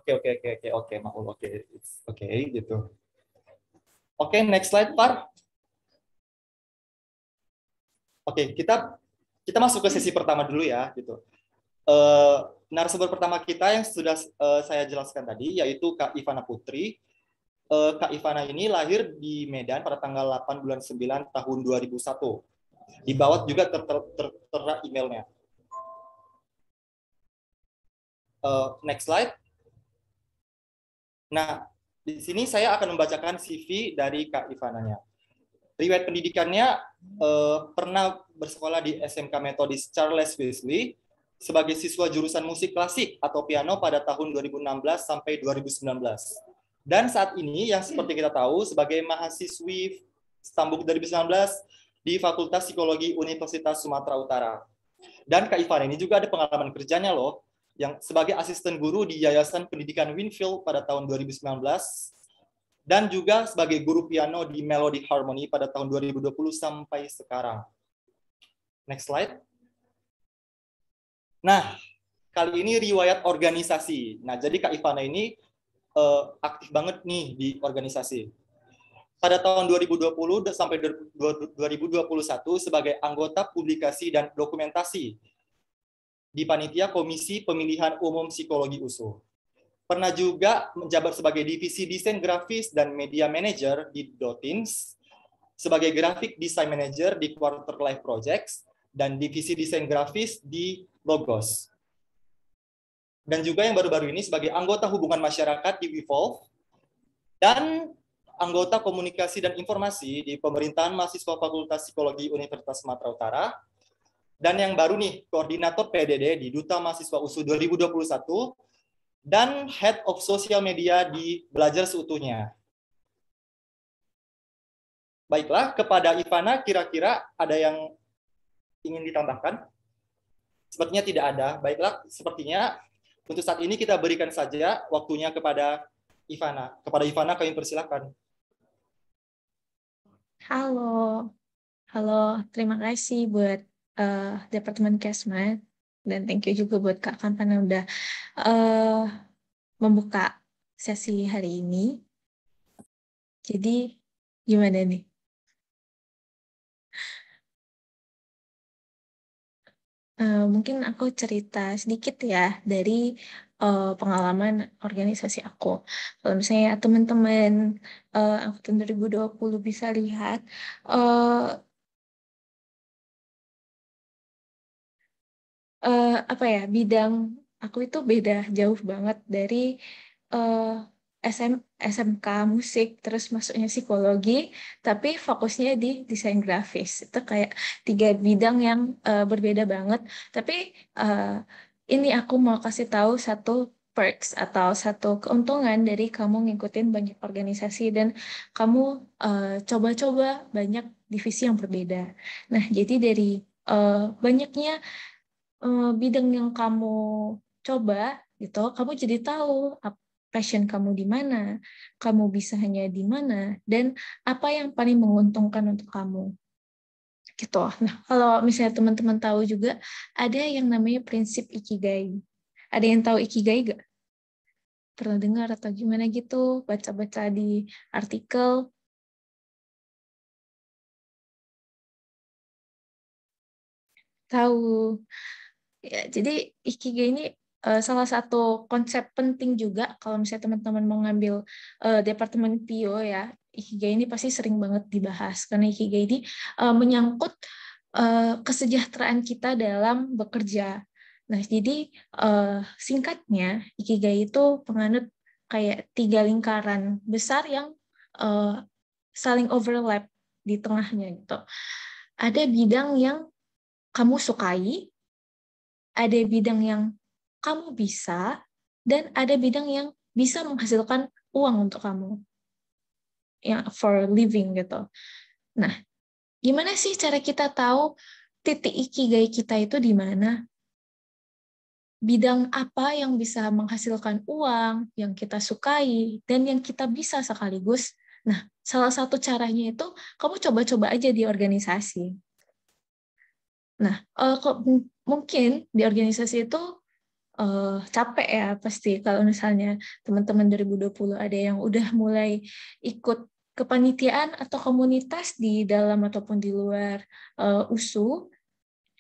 Oke, Maul, oke. Oke, gitu. Oke, next slide, Par. Oke, kita masuk ke sesi pertama dulu ya, gitu. Narasumber pertama kita yang sudah saya jelaskan tadi, yaitu Kak Ivana Putri. Kak Ivana ini lahir di Medan pada tanggal 8 bulan 9 tahun 2001. Di bawah juga tertera emailnya. Next slide. Nah, di sini saya akan membacakan CV dari Kak Ivananya. Riwayat pendidikannya pernah bersekolah di SMK Metodis Charles Wesley sebagai siswa jurusan musik klasik atau piano pada tahun 2016 sampai 2019. Dan saat ini yang seperti kita tahu sebagai mahasiswi Stambuk 2019 di Fakultas Psikologi Universitas Sumatera Utara. Dan Kak Ivana ini juga ada pengalaman kerjanya loh, yang sebagai asisten guru di Yayasan Pendidikan Winfield pada tahun 2019 dan juga sebagai guru piano di Melody Harmony pada tahun 2020 sampai sekarang. Next slide. Nah, kali ini riwayat organisasi. Nah, jadi Kak Ivana ini aktif banget nih di organisasi. Pada tahun 2020 sampai 2021 sebagai anggota publikasi dan dokumentasi di Panitia Komisi Pemilihan Umum Psikologi USU. Pernah juga menjabat sebagai divisi desain grafis dan media manager di Dotins, sebagai graphic design manager di Quarter Life Projects, dan divisi desain grafis di Logos. Dan juga yang baru-baru ini sebagai anggota hubungan masyarakat di Evolve, dan anggota komunikasi dan informasi di Pemerintahan Mahasiswa Fakultas Psikologi Universitas Sumatera Utara, dan yang baru nih, koordinator PDD di Duta Mahasiswa USU 2021, dan Head of Social Media di Belajar Seutuhnya. Baiklah, kepada Ivana, kira-kira ada yang ingin ditambahkan? Sepertinya tidak ada. Baiklah, sepertinya untuk saat ini kita berikan saja waktunya kepada Ivana. Kepada Ivana, kami persilakan. Halo, terima kasih buat Departemen Kesmat, dan thank you juga buat Kak Kampan yang udah membuka sesi hari ini. Jadi, gimana nih? Mungkin aku cerita sedikit ya dari pengalaman organisasi aku. Kalau misalnya teman-teman angkatan 2020 bisa lihat, apa ya, bidang aku itu beda jauh banget dari SMK musik terus masuknya psikologi, tapi fokusnya di desain grafis. Itu kayak 3 bidang yang berbeda banget. Tapi ini aku mau kasih tahu satu perks atau satu keuntungan dari kamu ngikutin banyak organisasi dan kamu coba-coba banyak divisi yang berbeda. Nah, jadi dari banyaknya bidang yang kamu coba gitu, kamu jadi tahu passion kamu di mana, kamu bisa hanya di mana, dan apa yang paling menguntungkan untuk kamu. Gitu. Nah, kalau misalnya teman-teman tahu juga, ada yang namanya prinsip Ikigai. Ada yang tahu Ikigai gak? Pernah dengar atau gimana gitu? Baca-baca di artikel? Tahu. Ya, jadi Ikigai ini salah satu konsep penting juga kalau misalnya teman-teman mau ngambil departemen PIO ya. Ikigai ini pasti sering banget dibahas karena Ikigai ini menyangkut kesejahteraan kita dalam bekerja. Nah, jadi singkatnya Ikigai itu penganut kayak 3 lingkaran besar yang saling overlap di tengahnya gitu. Ada bidang yang kamu sukai, ada bidang yang kamu bisa, dan ada bidang yang bisa menghasilkan uang untuk kamu, yang for living gitu. Nah, gimana sih cara kita tahu titik ikigai kita itu di mana? Bidang apa yang bisa menghasilkan uang, yang kita sukai, dan yang kita bisa sekaligus. Nah, salah satu caranya itu kamu coba-coba aja di organisasi. Nah, mungkin di organisasi itu capek ya pasti kalau misalnya teman-teman 2020 ada yang udah mulai ikut kepanitiaan atau komunitas di dalam ataupun di luar USU,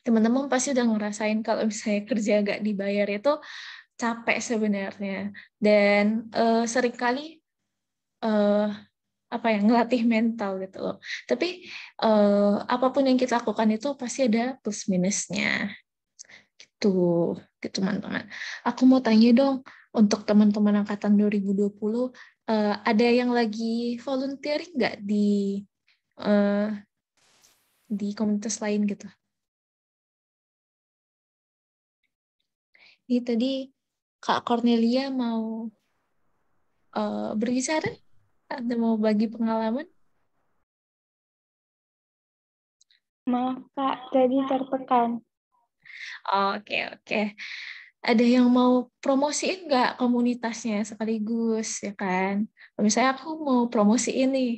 teman-teman pasti udah ngerasain kalau misalnya kerja nggak dibayar itu capek sebenarnya. Dan seringkali apa ya, ngelatih mental gitu loh. Tapi apapun yang kita lakukan itu pasti ada plus minusnya. Gitu, gitu teman-teman. Aku mau tanya dong, untuk teman-teman angkatan 2020, ada yang lagi volunteering nggak eh, di komunitas lain gitu? Ini tadi Kak Cornelia mau berbicara? Ada mau bagi pengalaman? Maaf Kak, jadi tertekan. Oke, oke. Ada yang mau promosiin nggak komunitasnya sekaligus, ya kan? Misalnya aku mau promosiin nih,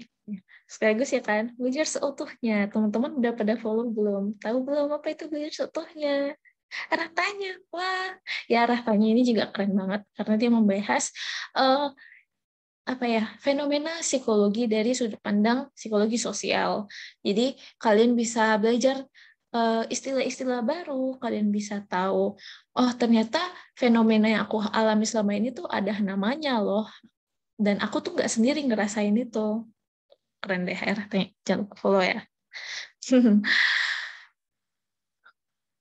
sekaligus ya kan, belajar seutuhnya. Teman-teman udah pada follow belum? Tahu belum apa itu belajar seutuhnya? Arah tanya, wah, ya arah tanya ini juga keren banget karena dia membahas eh, apa ya, fenomena psikologi dari sudut pandang psikologi sosial. Jadi kalian bisa belajar istilah-istilah baru, kalian bisa tahu, oh ternyata fenomena yang aku alami selama ini tuh ada namanya loh, dan aku tuh nggak sendiri ngerasain itu. Keren deh, jangan lupa follow ya.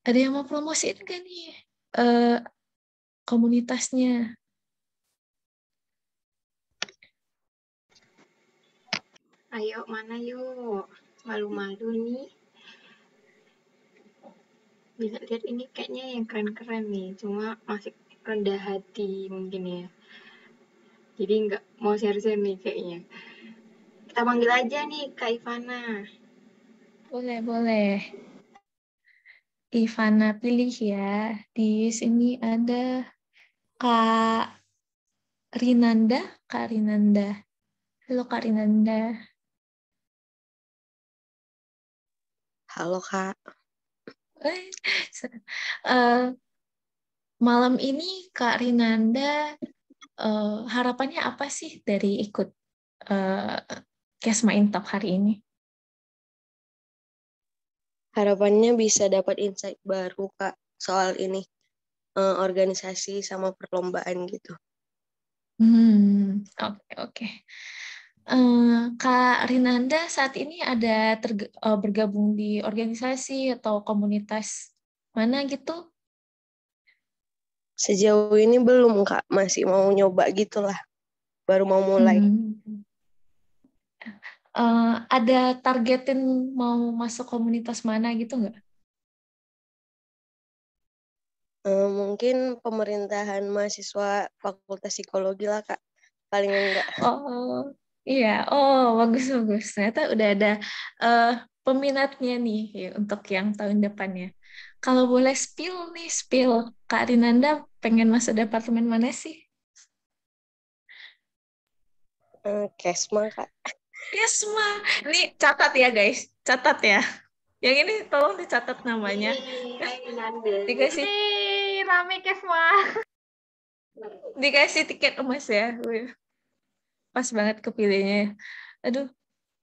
Ada yang mau promosiin kan nih komunitasnya? Ayo, mana yuk? Malu-malu nih. Bisa lihat ini kayaknya yang keren-keren nih. Cuma masih rendah hati mungkin ya. Jadi nggak mau share-share nih kayaknya. Kita panggil aja nih Kak Ivana. Boleh, boleh. Ivana pilih ya. Di sini ada Kak Rinanda. Kak Rinanda. Halo Kak Rinanda. Halo Kak, Eh, eh, malam ini Kak Rinanda harapannya apa sih dari ikut eh, Kesma Intop hari ini? harapannya bisa dapat insight baru Kak soal ini organisasi sama perlombaan gitu. Oke, oke. Kak Rinanda saat ini ada bergabung di organisasi atau komunitas mana gitu? Sejauh ini belum Kak, masih mau nyoba gitulah, baru mau mulai. Hmm. Ada targetin mau masuk komunitas mana gitu nggak? Mungkin pemerintahan mahasiswa Fakultas Psikologi lah Kak, paling enggak. Oh, iya. Oh, bagus bagus. Ternyata udah ada eh, peminatnya nih ya, untuk yang tahun depannya. Kalau boleh spill nih, spill. Kak Rinanda pengen masuk departemen mana sih? Kesma Kak. Kesma. Ini catat ya guys, catat ya. Yang ini tolong dicatat namanya. Hai Nanda. Dikasih Rame Kesma. dikasih tiket emas ya. Wih, pas banget kepilihnya. Aduh,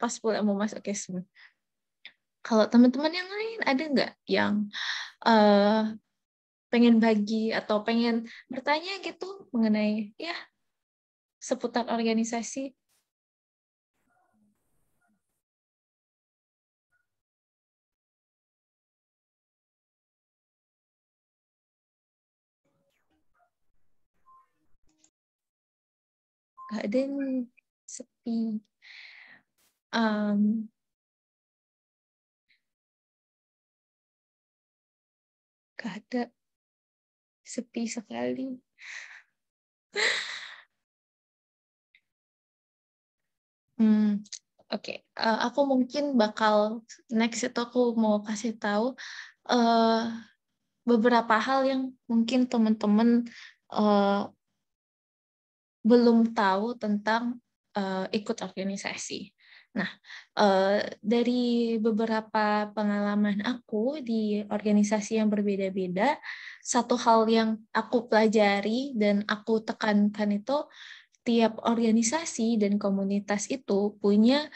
pas pula mau masuk Kesma. Kalau teman-teman yang lain ada nggak yang eh, pengen bagi atau pengen bertanya gitu mengenai ya seputar organisasi? Gak ada nih, sepi. Um, gak ada, sepi sekali. Oke. Aku mungkin bakal next itu aku mau kasih tahu eh, beberapa hal yang mungkin teman-teman eh, belum tahu tentang ikut organisasi. Nah, dari beberapa pengalaman aku di organisasi yang berbeda-beda, satu hal yang aku pelajari dan aku tekankan itu tiap organisasi dan komunitas itu punya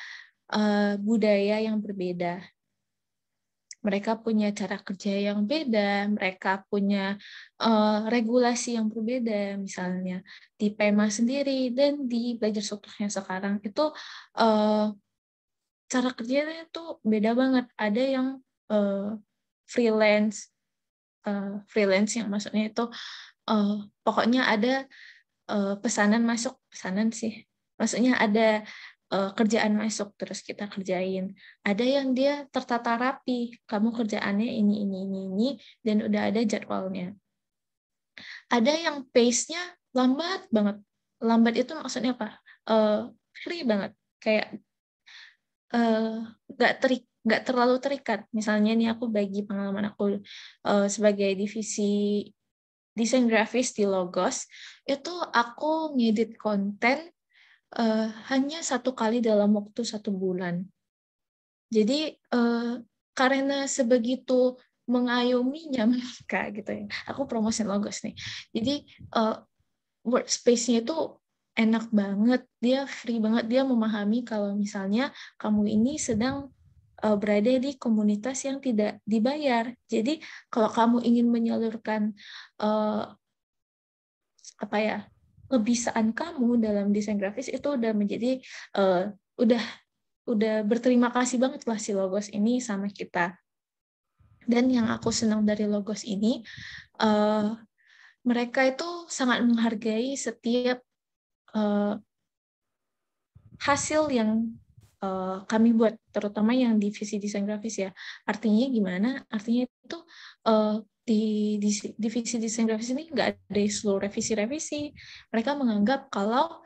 budaya yang berbeda. Mereka punya cara kerja yang beda, mereka punya regulasi yang berbeda, misalnya di PEMA sendiri dan di belajar strukturnya sekarang itu cara kerjanya tuh beda banget. Ada yang freelance, freelance yang maksudnya itu pokoknya ada pesanan sih. Maksudnya ada kerjaan masuk terus kita kerjain. Ada yang dia tertata rapi, kamu kerjaannya ini, dan udah ada jadwalnya. Ada yang pace-nya lambat banget. Lambat itu maksudnya apa? Free banget. Kayak nggak terlalu terikat. Misalnya nih aku bagi pengalaman aku sebagai divisi desain grafis di Logos, itu aku ngedit konten hanya 1 kali dalam waktu 1 bulan. Jadi karena sebegitu mengayominya mereka gitu ya. Aku promosi Logos nih. Jadi workspace-nya itu enak banget, dia free banget, dia memahami kalau misalnya kamu ini sedang berada di komunitas yang tidak dibayar. Jadi kalau kamu ingin menyalurkan kebisaan kamu dalam desain grafis itu udah menjadi udah berterima kasih banget lah si Logos ini sama kita. Dan yang aku senang dari Logos ini, mereka itu sangat menghargai setiap hasil yang kami buat, terutama yang divisi desain grafis ya. Artinya gimana? Artinya itu di divisi desain grafis ini nggak ada slow revisi-revisi. Mereka menganggap kalau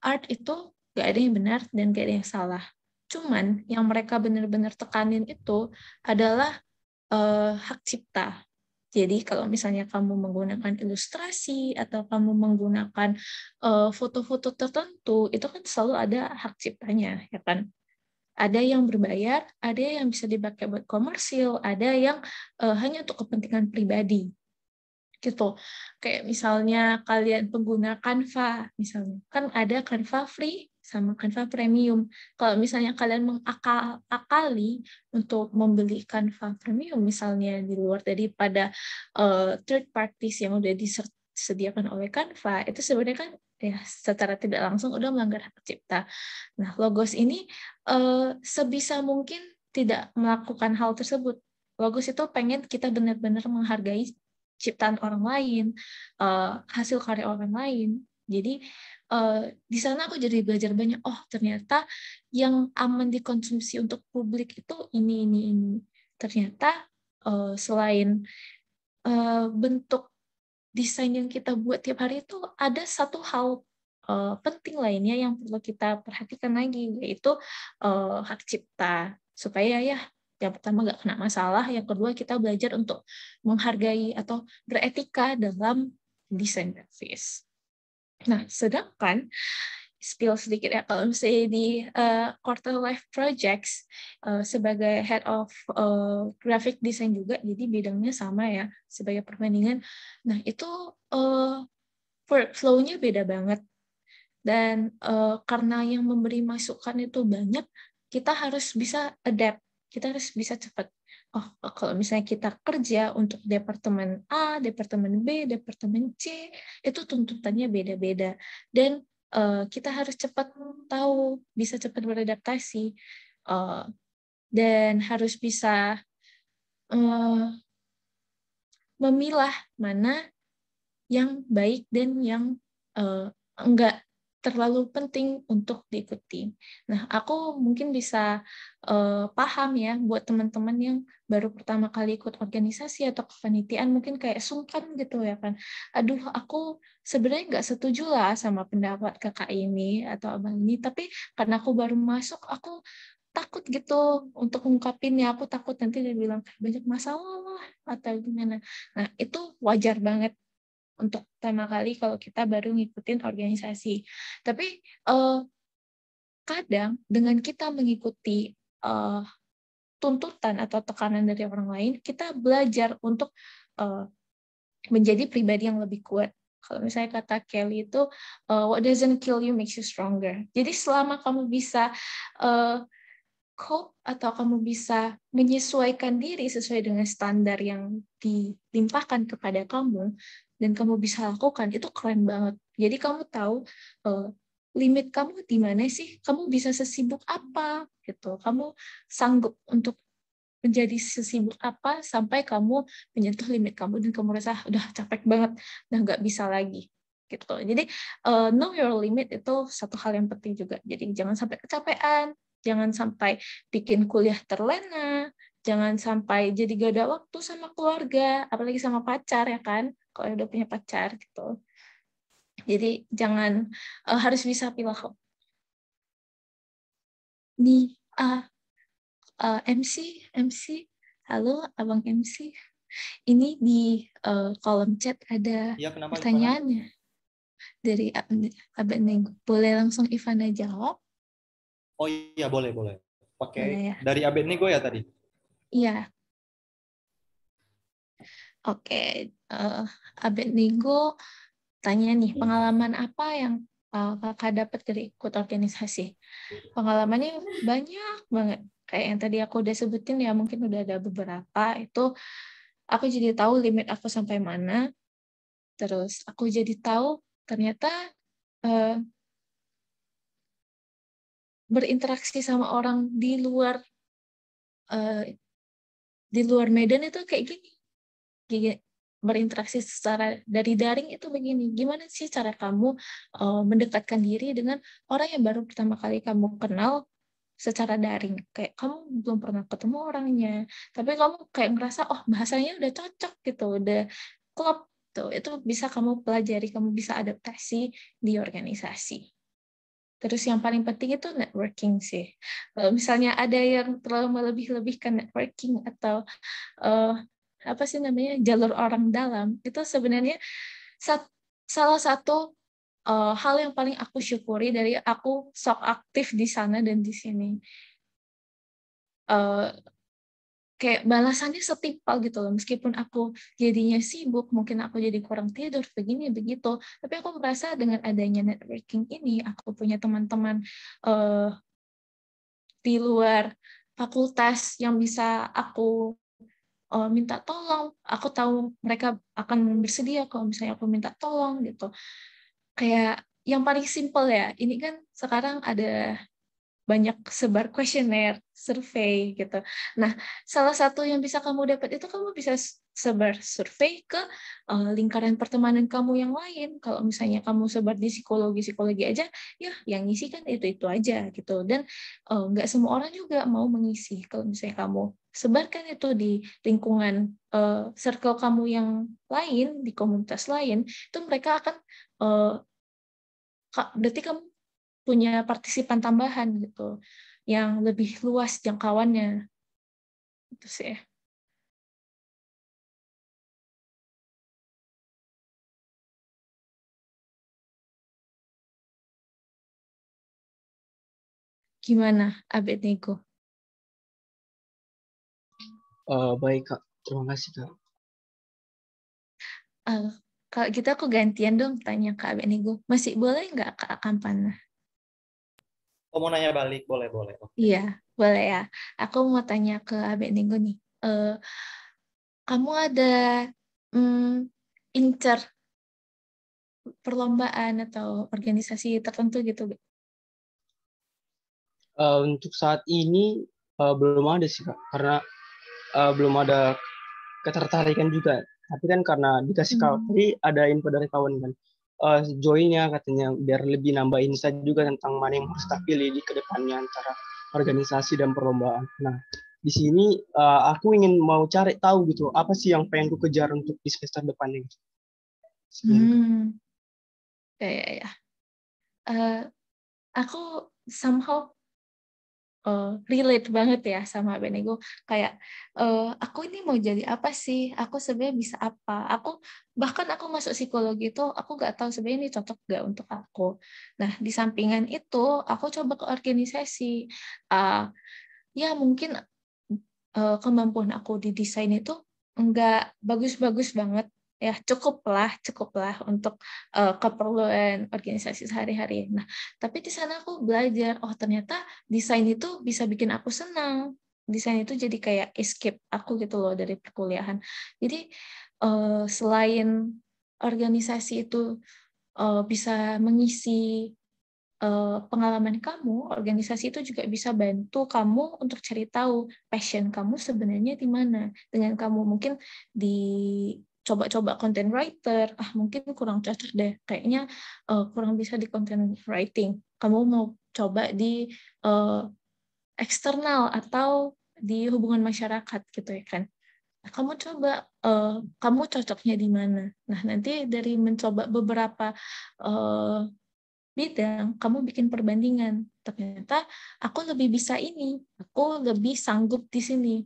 art itu nggak ada yang benar dan nggak ada yang salah. Cuman yang mereka benar-benar tekanin itu adalah hak cipta. Jadi kalau misalnya kamu menggunakan ilustrasi atau kamu menggunakan foto-foto tertentu, itu kan selalu ada hak ciptanya, ya kan? Ada yang berbayar, ada yang bisa dipakai buat komersil, ada yang hanya untuk kepentingan pribadi. Gitu. Kayak misalnya kalian pengguna Canva, misalnya. Kan ada Canva free sama Canva premium. Kalau misalnya kalian mengakali untuk membeli Canva premium misalnya di luar daripada third parties yang udah disediakan oleh Canva, itu sebenarnya kan ya secara tidak langsung udah melanggar hak cipta. Nah, Logos ini sebisa mungkin tidak melakukan hal tersebut. Logos itu pengen kita benar-benar menghargai ciptaan orang lain, hasil karya orang lain. Jadi di sana aku jadi belajar banyak. Oh, ternyata yang aman dikonsumsi untuk publik itu ini. Ternyata selain bentuk desain yang kita buat tiap hari itu ada satu hal penting lainnya yang perlu kita perhatikan lagi, yaitu hak cipta, supaya ya yang pertama nggak kena masalah, yang kedua kita belajar untuk menghargai atau beretika dalam desain grafis. Nah, sedangkan spill sedikit ya, kalau misalnya di Quarter Life Projects sebagai head of graphic design juga, jadi bidangnya sama ya sebagai perbandingan. Nah, itu workflow-nya beda banget. Dan karena yang memberi masukan itu banyak, kita harus bisa adapt, kita harus bisa cepat. Oh, kalau misalnya kita kerja untuk departemen A, departemen B, departemen C, itu tuntutannya beda-beda. Dan kita harus cepat tahu, bisa cepat beradaptasi, dan harus bisa memilah mana yang baik dan yang enggak terlalu penting untuk diikuti. Nah, aku mungkin bisa paham ya buat teman-teman yang baru pertama kali ikut organisasi atau kepanitiaan, mungkin kayak sungkan gitu ya kan. Aduh, aku sebenarnya nggak setuju lah sama pendapat kakak ini atau abang ini, tapi karena aku baru masuk, aku takut gitu untuk ungkapinnya. Aku takut nanti dia bilang banyak masalah atau gimana. Nah, itu wajar banget untuk pertama kali kalau kita baru ngikutin organisasi. Tapi kadang dengan kita mengikuti tuntutan atau tekanan dari orang lain, kita belajar untuk menjadi pribadi yang lebih kuat. Kalau misalnya kata Kelly itu, what doesn't kill you makes you stronger. Jadi selama kamu bisa cope atau kamu bisa menyesuaikan diri sesuai dengan standar yang dilimpahkan kepada kamu, dan kamu bisa lakukan, itu keren banget. Jadi kamu tahu limit kamu di mana sih, kamu bisa sesibuk apa, gitu. Kamu sanggup untuk menjadi sesibuk apa sampai kamu menyentuh limit kamu dan kamu rasa udah capek banget, udah nggak bisa lagi gitu. Jadi know your limit itu satu hal yang penting juga. Jadi jangan sampai kecapean, jangan sampai bikin kuliah terlena, jangan sampai jadi gak ada waktu sama keluarga, apalagi sama pacar ya kan, kalau udah punya pacar gitu. Jadi jangan harus bisa pilih. Nih, MC, halo Abang MC. Ini di kolom chat ada Iya, kenapa Ivana? pertanyaannya dari Abang Nego. Boleh langsung Ivana jawab? Oh iya, boleh. Oke, Boleh ya? dari Abednego ya tadi? Iya. Oke, Abednego tanya nih, pengalaman apa yang kakak dapat dari ikut organisasi? Pengalamannya banyak banget. Kayak yang tadi aku udah sebutin ya, mungkin udah ada beberapa. Itu aku jadi tahu limit aku sampai mana. Terus aku jadi tahu ternyata berinteraksi sama orang di luar Medan itu kayak gini. Berinteraksi secara dari daring itu begini. Gimana sih cara kamu mendekatkan diri dengan orang yang baru pertama kali kamu kenal secara daring? Kayak kamu belum pernah ketemu orangnya, tapi kamu kayak ngerasa oh bahasanya udah cocok gitu, udah klop tuh. Itu bisa kamu pelajari, kamu bisa adaptasi di organisasi. Terus yang paling penting itu networking sih. Kalau misalnya ada yang terlalu melebih-lebihkan networking atau apa sih namanya jalur orang dalam, itu sebenarnya salah satu hal yang paling aku syukuri dari aku sok aktif di sana dan di sini. Kayak balasannya setimpal gitu loh, meskipun aku jadinya sibuk, mungkin aku jadi kurang tidur, begini begitu, tapi aku merasa dengan adanya networking ini, aku punya teman-teman di luar fakultas yang bisa aku minta tolong, aku tahu mereka akan bersedia kalau misalnya aku minta tolong gitu. Kayak yang paling simpel ya, ini kan sekarang ada banyak sebar kuesioner, survei gitu. Nah, salah satu yang bisa kamu dapat itu kamu bisa sebar survei ke lingkaran pertemanan kamu yang lain. Kalau misalnya kamu sebar di psikologi aja, ya yang ngisi kan itu aja gitu. Dan nggak semua orang juga mau mengisi. Kalau misalnya kamu sebarkan itu di lingkungan circle kamu yang lain, di komunitas lain, itu mereka akan berarti kamu punya partisipan tambahan gitu yang lebih luas jangkauannya itu sih. Gimana Abednego? Baik Kak, terima kasih Kak. Kalau gitu aku gantian dong tanya ke Abednego. Masih boleh nggak Kak Kampana? Oh, mau nanya balik, boleh. Iya, boleh ya. Aku mau tanya ke Abednego nih. Kamu ada incer perlombaan atau organisasi tertentu gitu? Untuk saat ini belum ada sih Kak, karena belum ada ketertarikan juga. Tapi kan karena dikasih tadi ada info dari kawan kan, joinnya katanya biar lebih nambah insight juga tentang mana yang harus kita pilih di kedepannya antara organisasi dan perlombaan. Nah, di sini aku ingin mau cari tahu gitu, apa sih yang pengen ku kejar untuk di semester depannya. Ya. Aku somehow relate banget ya sama Benego. Kayak aku ini mau jadi apa sih? Aku sebenarnya bisa apa? Bahkan aku masuk psikologi itu aku nggak tahu sebenarnya ini cocok nggak untuk aku. Nah di sampingan itu aku coba ke organisasi. Ya mungkin kemampuan aku di desain itu nggak bagus-bagus banget. Ya cukuplah untuk keperluan organisasi sehari-hari. Nah, tapi di sana aku belajar, oh ternyata desain itu bisa bikin aku senang. Desain itu jadi kayak escape aku gitu loh dari perkuliahan. Jadi selain organisasi itu bisa mengisi pengalaman kamu, organisasi itu juga bisa bantu kamu untuk cari tahu passion kamu sebenarnya di mana. Dengan kamu mungkin coba-coba content writer, mungkin kurang cocok deh, kayaknya kurang bisa di content writing. Kamu mau coba di eksternal atau di hubungan masyarakat gitu ya kan. Kamu coba, kamu cocoknya di mana. Nah nanti dari mencoba beberapa bidang, kamu bikin perbandingan. Ternyata aku lebih bisa ini, aku lebih sanggup di sini,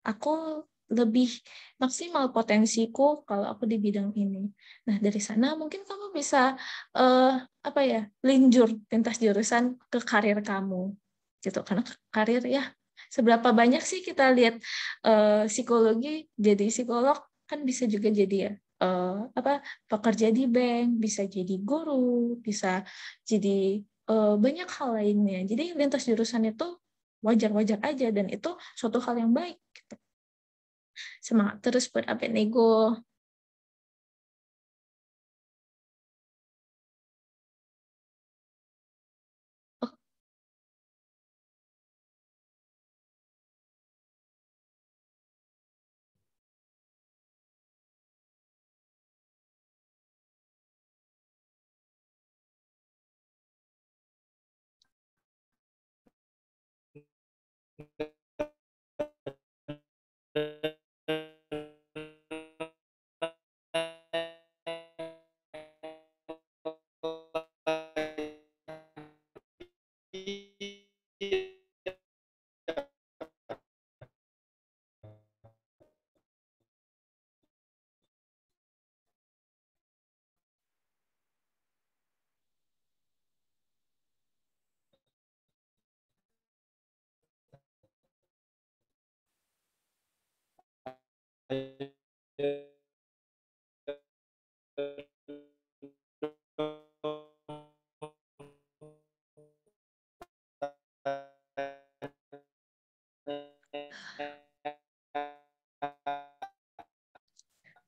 aku lebih maksimal potensiku kalau aku di bidang ini. Nah dari sana mungkin kamu bisa lintas jurusan ke karir kamu, gitu. Karena karir ya seberapa banyak sih kita lihat psikologi jadi psikolog kan bisa juga jadi ya pekerja di bank, bisa jadi guru, bisa jadi banyak hal lainnya. Jadi lintas jurusan itu wajar-wajar aja dan itu suatu hal yang baik. Gitu. Semangat terus buat Abednego. Oh,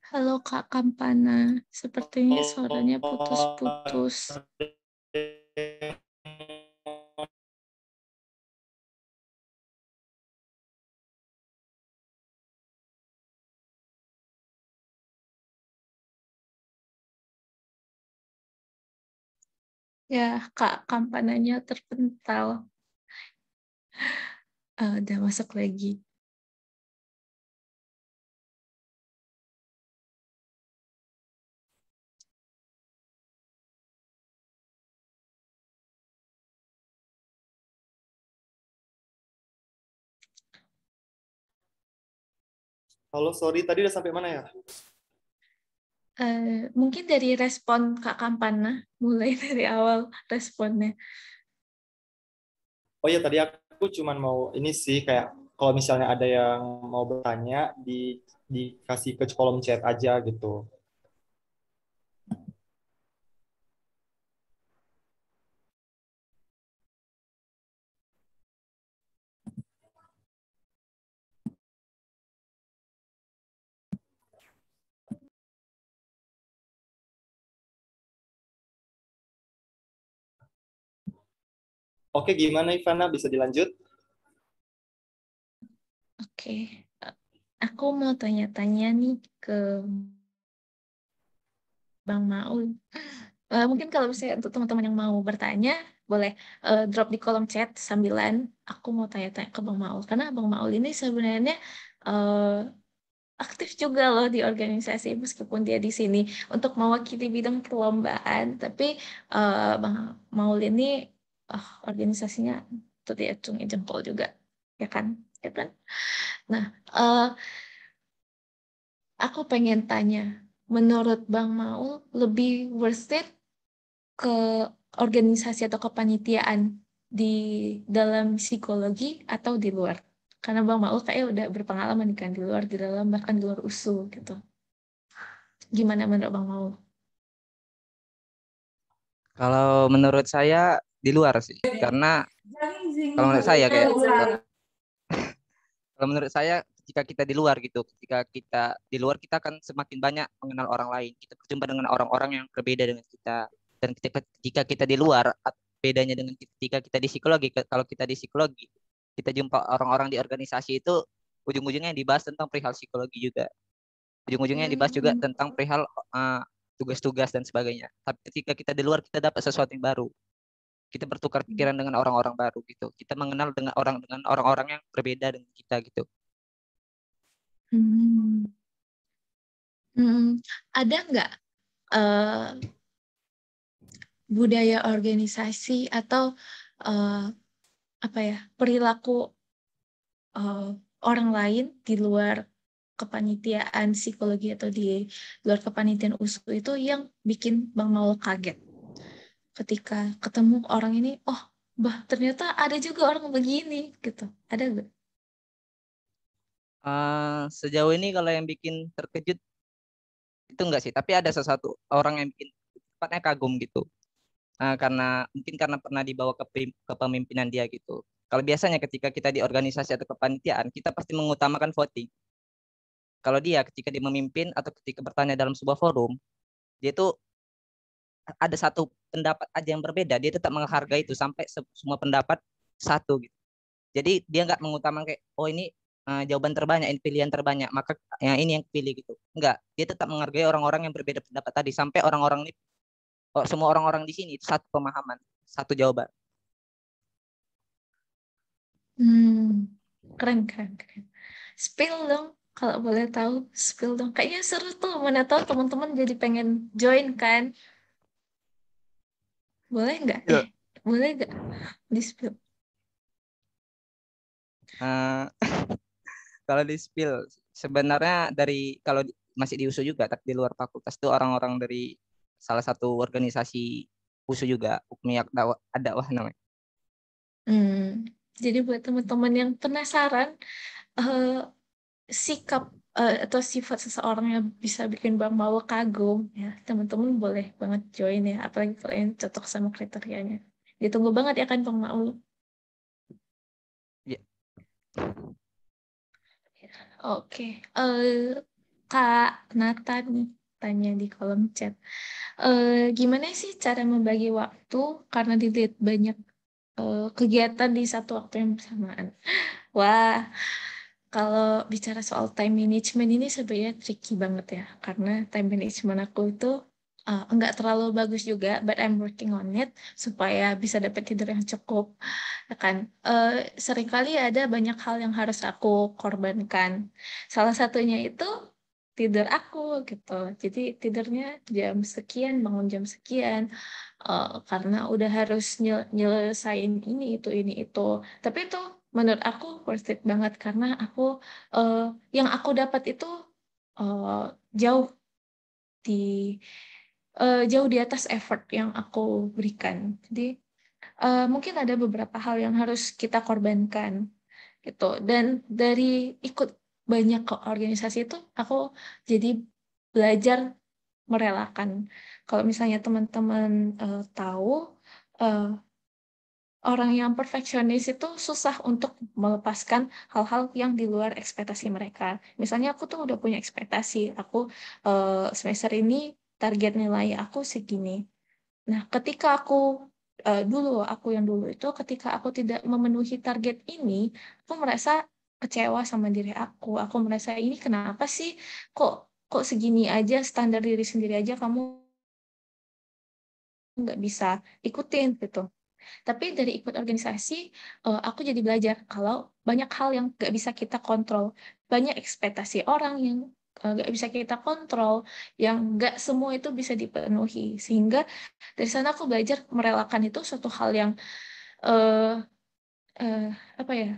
halo Kak Kampana, sepertinya suaranya putus-putus. Ya, Kak Kampananya terpental. Udah masuk lagi. Halo, sorry, tadi udah sampai mana ya? Mungkin dari respon Kak Kampana, mulai dari awal responnya. Oh iya, tadi aku cuman mau ini sih, kayak kalau misalnya ada yang mau bertanya, dikasih ke kolom chat aja gitu. Oke, gimana Ivana? Bisa dilanjut? Oke, aku mau tanya-tanya nih ke Bang Maul. Mungkin kalau misalnya untuk teman-teman yang mau bertanya, boleh drop di kolom chat sambilan aku mau tanya-tanya ke Bang Maul. Karena Bang Maul ini sebenarnya aktif juga loh di organisasi meskipun dia di sini untuk mewakili bidang perlombaan. Tapi Bang Maul ini organisasinya patut diacungi jempol juga, ya kan? Nah, aku pengen tanya, menurut Bang Maul lebih worth it ke organisasi atau kepanitiaan di dalam psikologi atau di luar? Karena Bang Maul kayaknya udah berpengalaman kan di luar, di dalam, bahkan di luar USU gitu. Gimana menurut Bang Maul? Kalau menurut saya di luar sih, karena kalau menurut saya kalau menurut saya ketika kita di luar gitu, ketika kita di luar kita akan semakin banyak mengenal orang lain. Kita berjumpa dengan orang-orang yang berbeda dengan kita. Dan ketika kita di luar, bedanya dengan ketika kita di psikologi, kalau kita di psikologi, kita jumpa orang-orang di organisasi itu ujung-ujungnya dibahas tentang perihal psikologi juga. Ujung-ujungnya dibahas juga tentang perihal tugas-tugas dan sebagainya. Tapi ketika kita di luar, kita dapat sesuatu yang baru. Kita bertukar pikiran dengan orang-orang baru gitu. Kita mengenal dengan orang-orang yang berbeda dengan kita gitu. Ada nggak budaya organisasi atau perilaku orang lain di luar kepanitiaan psikologi atau di luar kepanitiaan USU itu yang bikin Bang Maul kaget ketika ketemu orang ini? Oh, ternyata ada juga orang begini gitu. Ada nggak? Sejauh ini kalau yang bikin terkejut itu enggak sih, tapi ada sesuatu orang yang bikin tepatnya kagum gitu. Karena pernah dibawa ke kepemimpinan dia gitu. Kalau biasanya ketika kita di organisasi atau kepanitiaan, kita pasti mengutamakan voting. Kalau dia ketika dia memimpin atau ketika bertanya dalam sebuah forum, dia tuh ada satu pendapat aja yang berbeda, dia tetap menghargai itu sampai semua pendapat satu gitu. Jadi dia nggak mengutamakan kayak, oh ini jawaban terbanyak, ini pilihan terbanyak, maka yang ini yang pilih gitu. Enggak, dia tetap menghargai orang-orang yang berbeda pendapat tadi sampai orang-orang ini, semua orang-orang di sini itu satu pemahaman, satu jawaban. Keren. Spill dong, kalau boleh tahu, spill dong. Kayaknya seru tuh, mana tahu teman-teman jadi pengen join kan? Boleh nggak? Boleh nggak di spill? Kalau di spill sebenarnya kalau masih di USU juga, tapi di luar fakultas itu orang-orang dari salah satu organisasi USU juga, Ukmi Ad-Dakwah namanya. Jadi buat teman-teman yang penasaran sikap atau sifat seseorang yang bisa bikin Bang Maul kagum, ya teman-teman boleh banget join ya, apalagi kalau yang cocok sama kriterianya. Ditunggu banget ya kan Bang Maul? Ya. Oke. Kak Nathan nih tanya di kolom chat. Gimana sih cara membagi waktu karena dilihat banyak kegiatan di satu waktu yang bersamaan? Wah, kalau bicara soal time management ini sebenarnya tricky banget ya, karena time management aku itu enggak terlalu bagus juga, but I'm working on it supaya bisa dapat tidur yang cukup. Kan seringkali ada banyak hal yang harus aku korbankan. Salah satunya itu tidur aku gitu. Jadi tidurnya jam sekian, bangun jam sekian, karena udah harus nyelesain ini itu. Tapi itu menurut aku worth it banget karena aku yang aku dapat itu jauh di jauh di atas effort yang aku berikan. Jadi mungkin ada beberapa hal yang harus kita korbankan gitu. Dan dari ikut banyak ke organisasi itu aku jadi belajar merelakan. Kalau misalnya teman-teman tahu orang yang perfeksionis itu susah untuk melepaskan hal-hal yang di luar ekspektasi mereka. Misalnya aku tuh udah punya ekspektasi, aku semester ini target nilai aku segini. Nah, ketika aku yang dulu itu ketika aku tidak memenuhi target ini, aku merasa kecewa sama diri aku. Aku merasa ini kenapa sih kok segini aja standar diri sendiri aja kamu nggak bisa ikutin gitu. Tapi dari ikut organisasi, aku jadi belajar kalau banyak hal yang nggak bisa kita kontrol, banyak ekspektasi orang yang nggak bisa kita kontrol, yang nggak semua itu bisa dipenuhi. Sehingga dari sana aku belajar merelakan itu suatu hal yang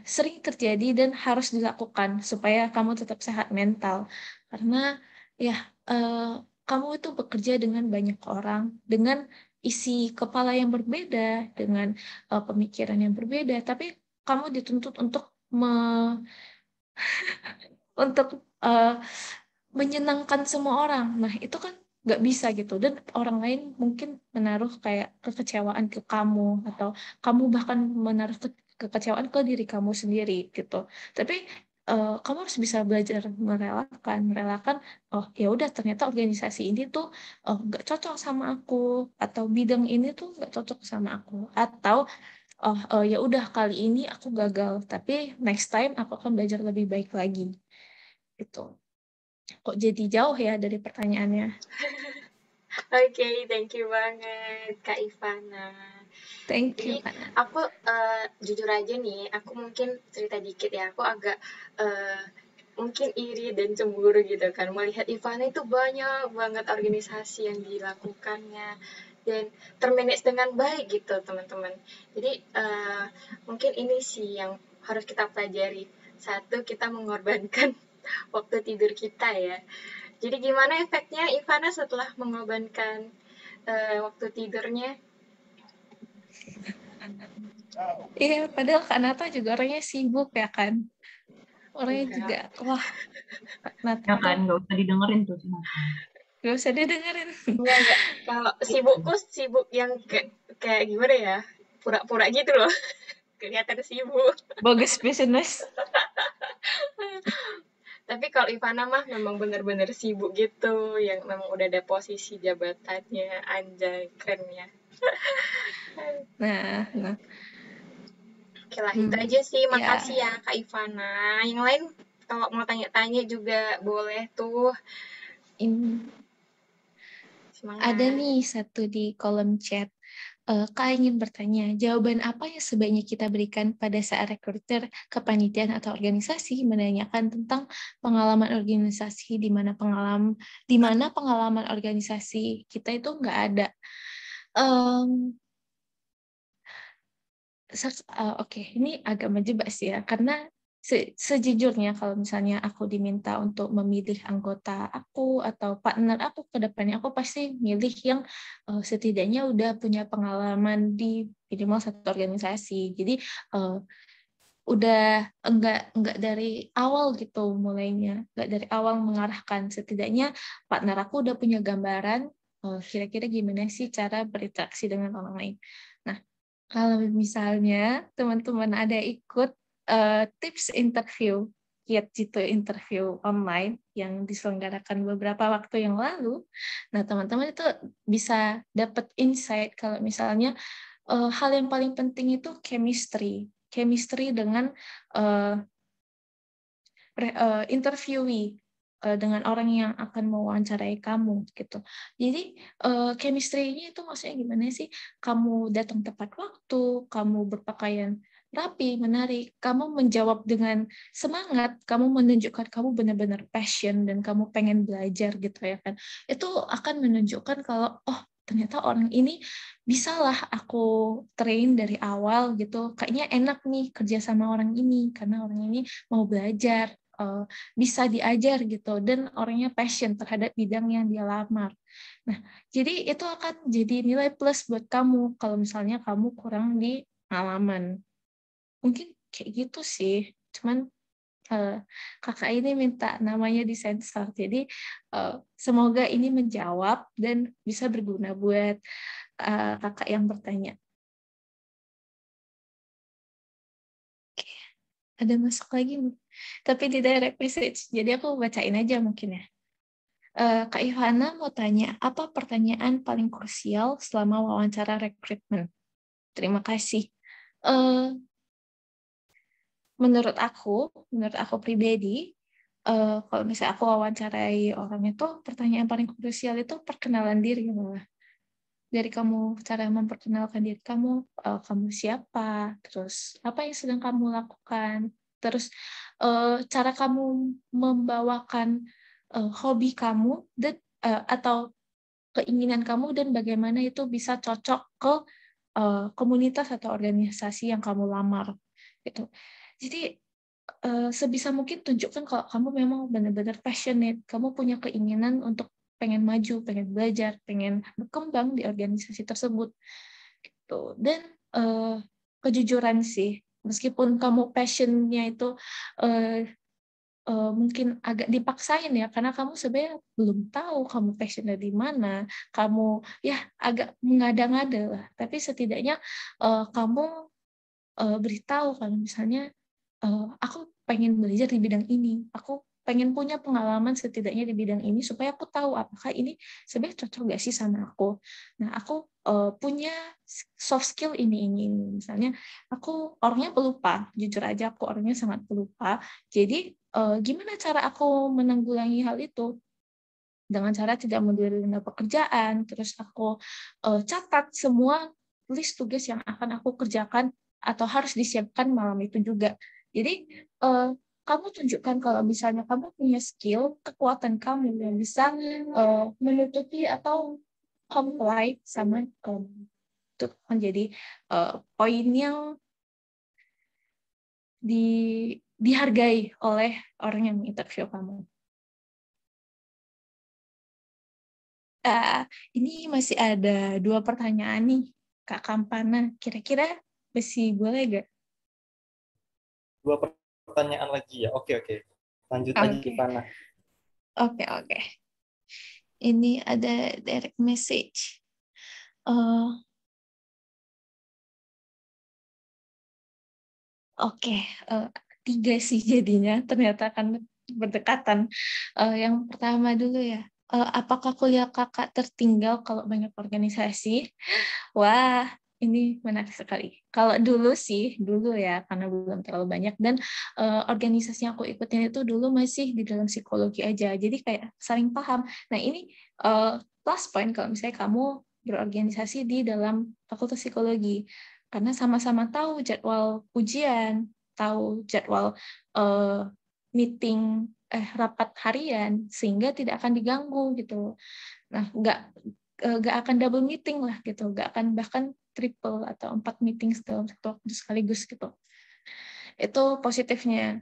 sering terjadi dan harus dilakukan supaya kamu tetap sehat mental. Karena ya kamu itu bekerja dengan banyak orang, dengan isi kepala yang berbeda, dengan pemikiran yang berbeda, tapi kamu dituntut untuk menyenangkan semua orang. Nah, itu kan nggak bisa gitu. Dan orang lain mungkin menaruh kayak kekecewaan ke kamu, atau kamu bahkan menaruh kekecewaan ke diri kamu sendiri gitu. Tapi kamu harus bisa belajar merelakan, oh ya udah, ternyata organisasi ini tuh nggak cocok sama aku, atau bidang ini tuh nggak cocok sama aku, atau ya udah, kali ini aku gagal, tapi next time aku akan belajar lebih baik lagi gitu. Kok jadi jauh ya dari pertanyaannya? Oke, thank you banget Kak Ivana. Thank Jadi you, Kana. aku jujur aja nih, aku mungkin cerita dikit ya, aku agak mungkin iri dan cemburu gitu kan, melihat Ivana itu banyak banget organisasi yang dilakukannya dan termanage dengan baik gitu teman-teman. Jadi mungkin ini sih yang harus kita pelajari. Satu, kita mengorbankan waktu tidur kita ya. Jadi gimana efeknya Ivana setelah mengorbankan waktu tidurnya? Iya, padahal Kak Nata juga orangnya sibuk ya kan. Orangnya Enggak. juga, wah, Kak Nata Ya tuh kan, nggak usah didengerin tuh sih. gak usah didengerin. Enggak. Kalau sibukku sibuk yang kayak gimana ya? Pura-pura gitu loh. Kelihatan sibuk. Bogus business. Tapi kalau Ivana mah memang benar-benar sibuk gitu, yang memang udah ada posisi jabatannya, anjay, keren ya. Nah. Oke lah, itu aja sih. Makasih Ya. ya Kak Ivana. Yang lain kalau mau tanya-tanya juga boleh tuh. Semangat. Ada nih satu di kolom chat. Kak ingin bertanya, jawaban apa yang sebaiknya kita berikan pada saat rekruter kepanitiaan atau organisasi menanyakan tentang pengalaman organisasi, di mana pengalaman organisasi kita itu nggak ada. Oke, ini agak menjebak sih ya, karena sejujurnya kalau misalnya aku diminta untuk memilih anggota aku atau partner aku ke depannya, aku pasti milih yang setidaknya udah punya pengalaman di minimal satu organisasi. Jadi udah enggak dari awal gitu mulainya, enggak dari awal mengarahkan. Setidaknya partner aku udah punya gambaran kira-kira gimana sih cara berinteraksi dengan orang lain. Nah, kalau misalnya teman-teman ada ikut tips interview, gitu, interview online yang diselenggarakan beberapa waktu yang lalu, nah teman-teman itu bisa dapat insight kalau misalnya hal yang paling penting itu chemistry dengan interviewee, dengan orang yang akan mewawancarai kamu gitu. Jadi chemistry-nya itu maksudnya gimana sih? Kamu datang tepat waktu, kamu berpakaian rapi, menarik, kamu menjawab dengan semangat, kamu menunjukkan kamu benar-benar passion dan kamu pengen belajar gitu ya kan. Itu akan menunjukkan kalau ternyata orang ini bisalah aku train dari awal gitu. Kayaknya enak nih kerja sama orang ini karena orang ini mau belajar, bisa diajar gitu, dan orangnya passion terhadap bidang yang dia lamar. Nah, jadi itu akan jadi nilai plus buat kamu kalau misalnya kamu kurang di pengalaman. Mungkin kayak gitu sih. Cuman kakak ini minta namanya disensor. Jadi semoga ini menjawab dan bisa berguna buat kakak yang bertanya. Oke. Ada masuk lagi, tapi di direct message. Jadi aku bacain aja mungkin ya. Kak Ivana mau tanya, apa pertanyaan paling krusial selama wawancara rekrutmen? Terima kasih. Menurut aku pribadi, kalau misalnya aku wawancarai orang itu, pertanyaan paling krusial itu perkenalan diri malah. Dari kamu, cara memperkenalkan diri kamu, kamu siapa, terus apa yang sedang kamu lakukan, terus cara kamu membawakan hobi kamu dan atau keinginan kamu dan bagaimana itu bisa cocok ke komunitas atau organisasi yang kamu lamar. gitu. Jadi sebisa mungkin tunjukkan kalau kamu memang benar-benar passionate, kamu punya keinginan untuk pengen maju, pengen belajar, pengen berkembang di organisasi tersebut gitu. Dan kejujuran sih, meskipun kamu passionnya itu mungkin agak dipaksain ya, karena kamu sebenarnya belum tahu kamu passionnya di mana, kamu ya agak mengada-ngada lah, tapi setidaknya kamu beritahu kalau misalnya aku pengen belajar di bidang ini, aku pengen punya pengalaman setidaknya di bidang ini supaya aku tahu apakah ini sebenarnya cocok gak sih sama aku. Nah, aku punya soft skill ini. Misalnya, aku orangnya pelupa, jujur aja aku orangnya sangat pelupa. Jadi, gimana cara aku menanggulangi hal itu? Dengan cara tidak menerima pekerjaan, terus aku catat semua list tugas yang akan aku kerjakan atau harus disiapkan malam itu juga. Jadi kamu tunjukkan kalau misalnya kamu punya skill, kekuatan kamu yang bisa menutupi atau comply sama itu menjadi poin yang dihargai oleh orang yang menginterview kamu. Ini masih ada 2 pertanyaan nih, Kak Kampana. Kira-kira masih boleh gak? 2 pertanyaan lagi ya. Oke. Lanjut lagi Oke. Ivana. Oke. Ini ada direct message. Oke, 3 sih jadinya. Ternyata kan berdekatan. Yang pertama dulu ya. Apakah kuliah kakak tertinggal kalau banyak organisasi? Wah, ini menarik sekali. Kalau dulu ya, karena belum terlalu banyak. Dan organisasi yang aku ikutin itu dulu masih di dalam psikologi aja. Jadi kayak saling paham. Nah, ini plus point kalau misalnya kamu berorganisasi di dalam fakultas psikologi. Karena sama-sama tahu jadwal ujian, tahu jadwal meeting, rapat harian, sehingga tidak akan diganggu gitu. Nah, nggak akan double meeting lah gitu, nggak akan bahkan triple atau 4 meeting dalam satu waktu sekaligus gitu. Itu positifnya.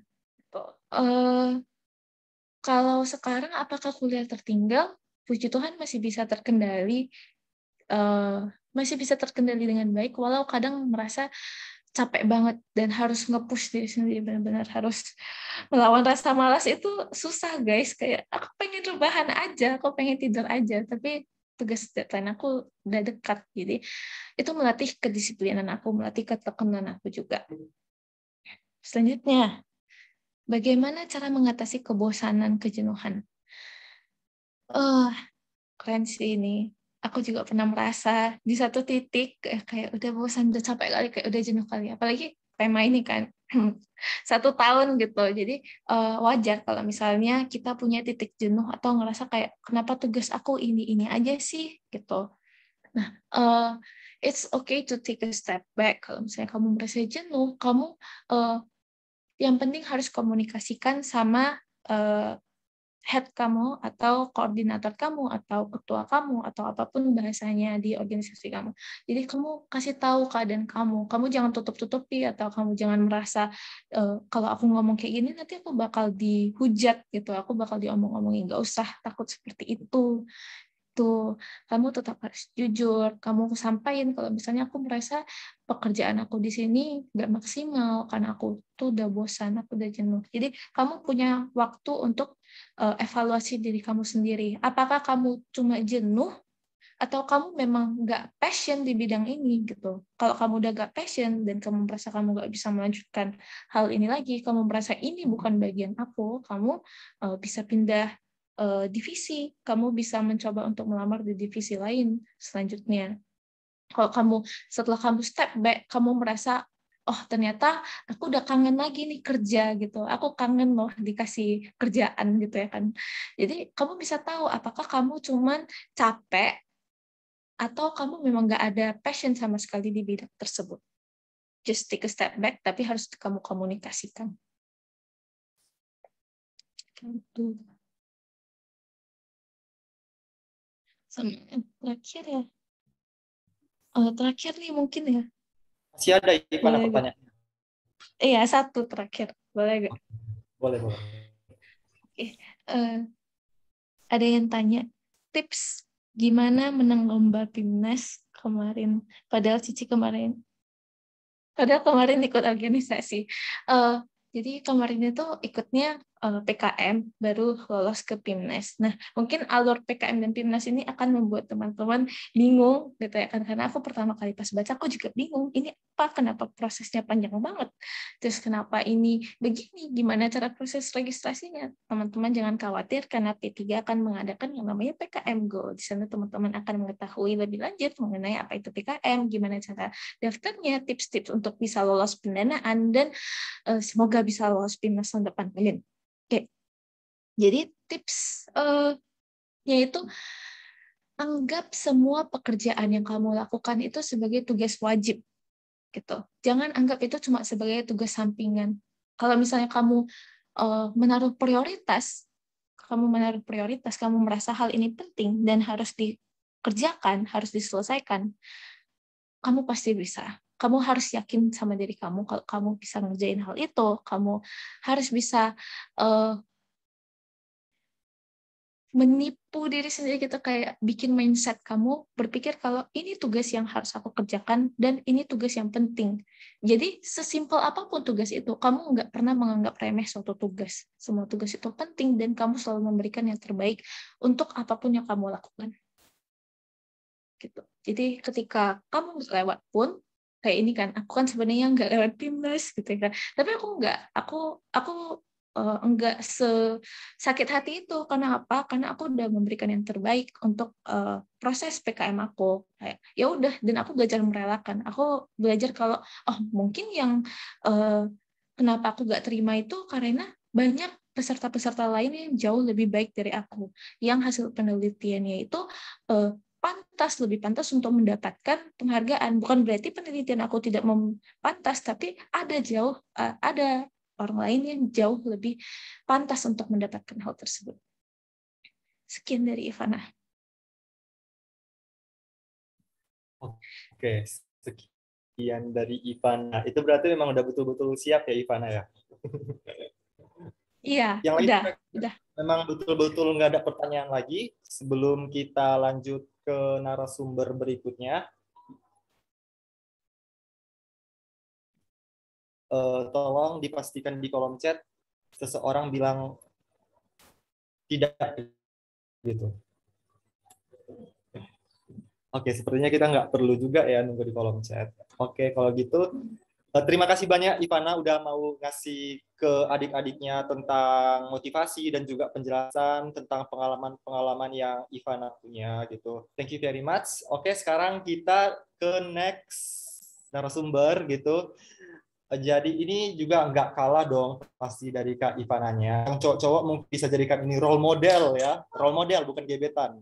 Kalau sekarang apakah kuliah tertinggal? Puji Tuhan masih bisa terkendali, dengan baik, walau kadang merasa capek banget dan harus nge-push diri sendiri, benar-benar harus melawan rasa malas. Itu susah guys, kayak aku pengen rebahan aja, aku pengen tidur aja, tapi tugas deadline aku udah dekat. Jadi itu melatih kedisiplinan aku, melatih ketekunan aku juga. Selanjutnya, bagaimana cara mengatasi kebosanan, kejenuhan? Keren sih ini. Aku juga pernah merasa di satu titik kayak udah bosan, udah capek kali, kayak udah jenuh kali. Apalagi tema ini kan 1 tahun gitu. Jadi wajar kalau misalnya kita punya titik jenuh atau ngerasa kayak kenapa tugas aku ini aja sih gitu. Nah, it's okay to take a step back. Kalau misalnya kamu merasa jenuh, kamu yang penting harus komunikasikan sama head kamu atau koordinator kamu atau ketua kamu atau apapun bahasanya di organisasi kamu. Jadi kamu kasih tahu keadaan kamu. Kamu jangan tutup-tutupi atau kamu jangan merasa kalau aku ngomong kayak gini nanti aku bakal dihujat gitu. Aku bakal diomong-omongin. Nggak usah takut seperti itu. Tuh, kamu tetap harus jujur. Kamu sampaikan kalau misalnya aku merasa pekerjaan aku di sini nggak maksimal karena aku tuh udah bosan, aku udah jenuh. Jadi kamu punya waktu untuk evaluasi diri kamu sendiri. Apakah kamu cuma jenuh atau kamu memang nggak passion di bidang ini gitu. Kalau kamu udah nggak passion dan kamu merasa kamu nggak bisa melanjutkan hal ini lagi, kamu merasa ini bukan bagian aku, kamu bisa pindah divisi, kamu bisa mencoba untuk melamar di divisi lain selanjutnya. Kalau kamu setelah kamu step back, kamu merasa oh ternyata aku udah kangen lagi nih kerja gitu, aku kangen loh dikasih kerjaan gitu ya kan. Jadi kamu bisa tahu apakah kamu cuman capek atau kamu memang nggak ada passion sama sekali di bidang tersebut. Just take a step back, tapi harus kamu komunikasikan. Gitu. Sama yang terakhir ya. Terakhir nih mungkin ya. Masih ada Ivana Boleh, pertanyaan. Iya, satu terakhir. Boleh nggak? Boleh, boleh. Oke. Ada yang tanya, tips gimana menang lomba PIMNAS kemarin? Padahal kemarin ikut organisasi. Jadi kemarin itu ikutnya PKM, baru lolos ke PIMNAS. Nah, mungkin alur PKM dan PIMNAS ini akan membuat teman-teman bingung, gitu ya kan? Karena aku pertama kali pas baca, aku juga bingung. Ini apa? Kenapa prosesnya panjang banget? Terus kenapa ini begini? Gimana cara proses registrasinya? Teman-teman jangan khawatir, karena P3 akan mengadakan yang namanya PKM Go. Di sana teman-teman akan mengetahui lebih lanjut mengenai apa itu PKM, gimana cara daftarnya, tips-tips untuk bisa lolos pendanaan, dan semoga bisa lolos PIMNAS tahun depan. Oke. Jadi tipsnya itu anggap semua pekerjaan yang kamu lakukan itu sebagai tugas wajib, gitu. Jangan anggap itu cuma sebagai tugas sampingan. Kalau misalnya kamu menaruh prioritas, kamu merasa hal ini penting dan harus dikerjakan, harus diselesaikan, kamu pasti bisa. Kamu harus yakin sama diri kamu kalau kamu bisa ngerjain hal itu. Kamu harus bisa menipu diri sendiri gitu, kayak bikin mindset kamu berpikir kalau ini tugas yang harus aku kerjakan dan ini tugas yang penting. Jadi sesimpel apapun tugas itu, kamu nggak pernah menganggap remeh suatu tugas. Semua tugas itu penting dan kamu selalu memberikan yang terbaik untuk apapun yang kamu lakukan. Gitu. Jadi ketika kamu lewat pun kayak ini kan, aku kan sebenarnya nggak lewat PIMNAS gitu kan, tapi aku enggak sesakit hati itu. Karena apa? Karena aku udah memberikan yang terbaik untuk proses PKM aku. Kayak ya udah, dan aku belajar merelakan. Aku belajar kalau mungkin yang kenapa aku nggak terima itu karena banyak peserta-peserta lain yang jauh lebih baik dari aku, yang hasil penelitiannya itu lebih pantas untuk mendapatkan penghargaan. Bukan berarti penelitian aku tidak pantas, tapi ada orang lain yang jauh lebih pantas untuk mendapatkan hal tersebut. Sekian dari Ivana. Oke, sekian dari Ivana. Itu berarti memang udah betul-betul siap ya Ivana ya? Iya, yang udah. Memang betul-betul nggak ada pertanyaan lagi. Sebelum kita lanjut ke narasumber berikutnya, tolong dipastikan di kolom chat seseorang bilang tidak gitu. Oke, sepertinya kita nggak perlu juga ya nunggu di kolom chat. Oke, kalau gitu terima kasih banyak Ivana udah mau ngasih ke adik-adiknya tentang motivasi dan juga penjelasan tentang pengalaman-pengalaman yang Ivana punya gitu. Thank you very much. Oke, sekarang kita ke next narasumber gitu. Jadi ini juga nggak kalah dong pasti dari Kak Ivananya. Yang cowok-cowok mungkin bisa jadikan ini role model ya. Role model bukan gebetan.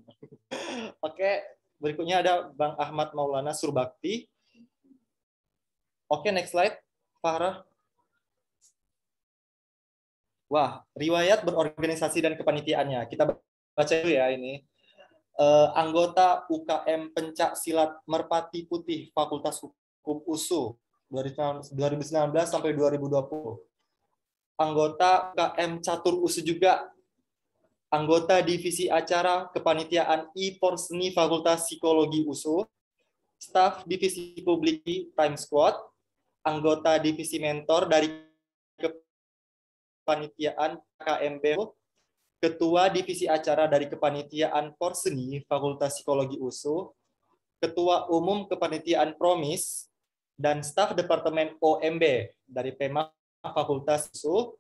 Oke, berikutnya ada Bang Ahmad Maulana Surbakti. Oke, next slide, Farah. Wah, riwayat berorganisasi dan kepanitiaannya. Kita baca dulu ya ini. Anggota UKM Pencak Silat Merpati Putih Fakultas Hukum USU 2019 sampai 2020. Anggota UKM Catur USU juga. Anggota Divisi Acara Kepanitiaan I-Porseni Fakultas Psikologi USU. Staf Divisi Publik Time Squad. Anggota Divisi Mentor dari Kepanitiaan KMB, Ketua Divisi Acara dari Kepanitiaan Porseni Fakultas Psikologi USU, Ketua Umum Kepanitiaan Promis, dan staf Departemen OMB dari PEMA Fakultas USU,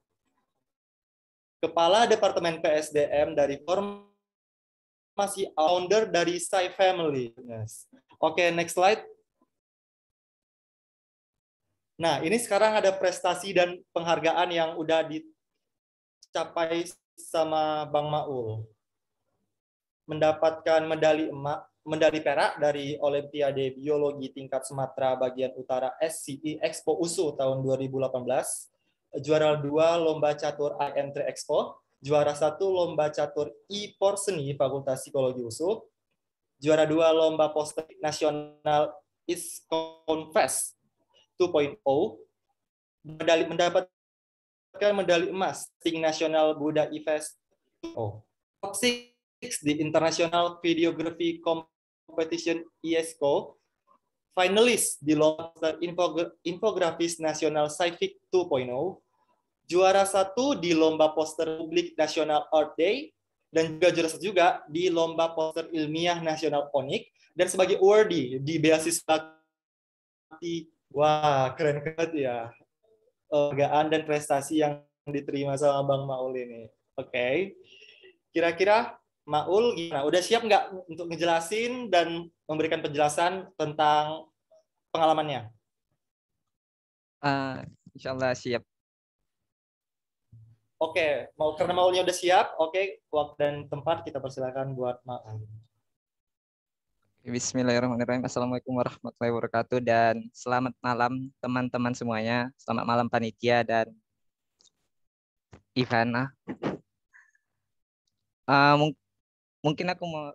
Kepala Departemen PSDM dari Formasi Founder dari Sai Family. Yes. Oke, next slide. Nah, ini sekarang ada prestasi dan penghargaan yang udah dicapai sama Bang Maul. Mendapatkan medali perak dari Olimpiade Biologi tingkat Sumatera bagian Utara SCI Expo USU tahun 2018. Juara 2 Lomba Catur IM3 Expo. Juara 1 Lomba Catur I-Porseni Fakultas Psikologi USU. Juara 2 Lomba Poster Nasional ISCONFEST 2.0, mendapatkan medali emas tim nasional Buddha Fest. Top 6 di International Videography Competition IESCO, finalis di lomba infografis nasional Scientific 2.0, juara 1 di lomba poster publik nasional Art Day, dan juga juara 1 juga di lomba poster ilmiah nasional ONIK, dan sebagai awardee di beasiswa. Wah, keren banget ya penghargaan dan prestasi yang diterima sama Bang Maul ini. Oke. Kira-kira Maul gimana? Udah siap nggak untuk ngejelasin dan memberikan penjelasan tentang pengalamannya? Insya Allah siap. Oke, karena Maulnya udah siap, oke, waktu dan tempat kita persilakan buat Maul. Bismillahirrahmanirrahim. Assalamualaikum warahmatullahi wabarakatuh dan selamat malam teman-teman semuanya. Selamat malam panitia dan Ivana. Mungkin aku mau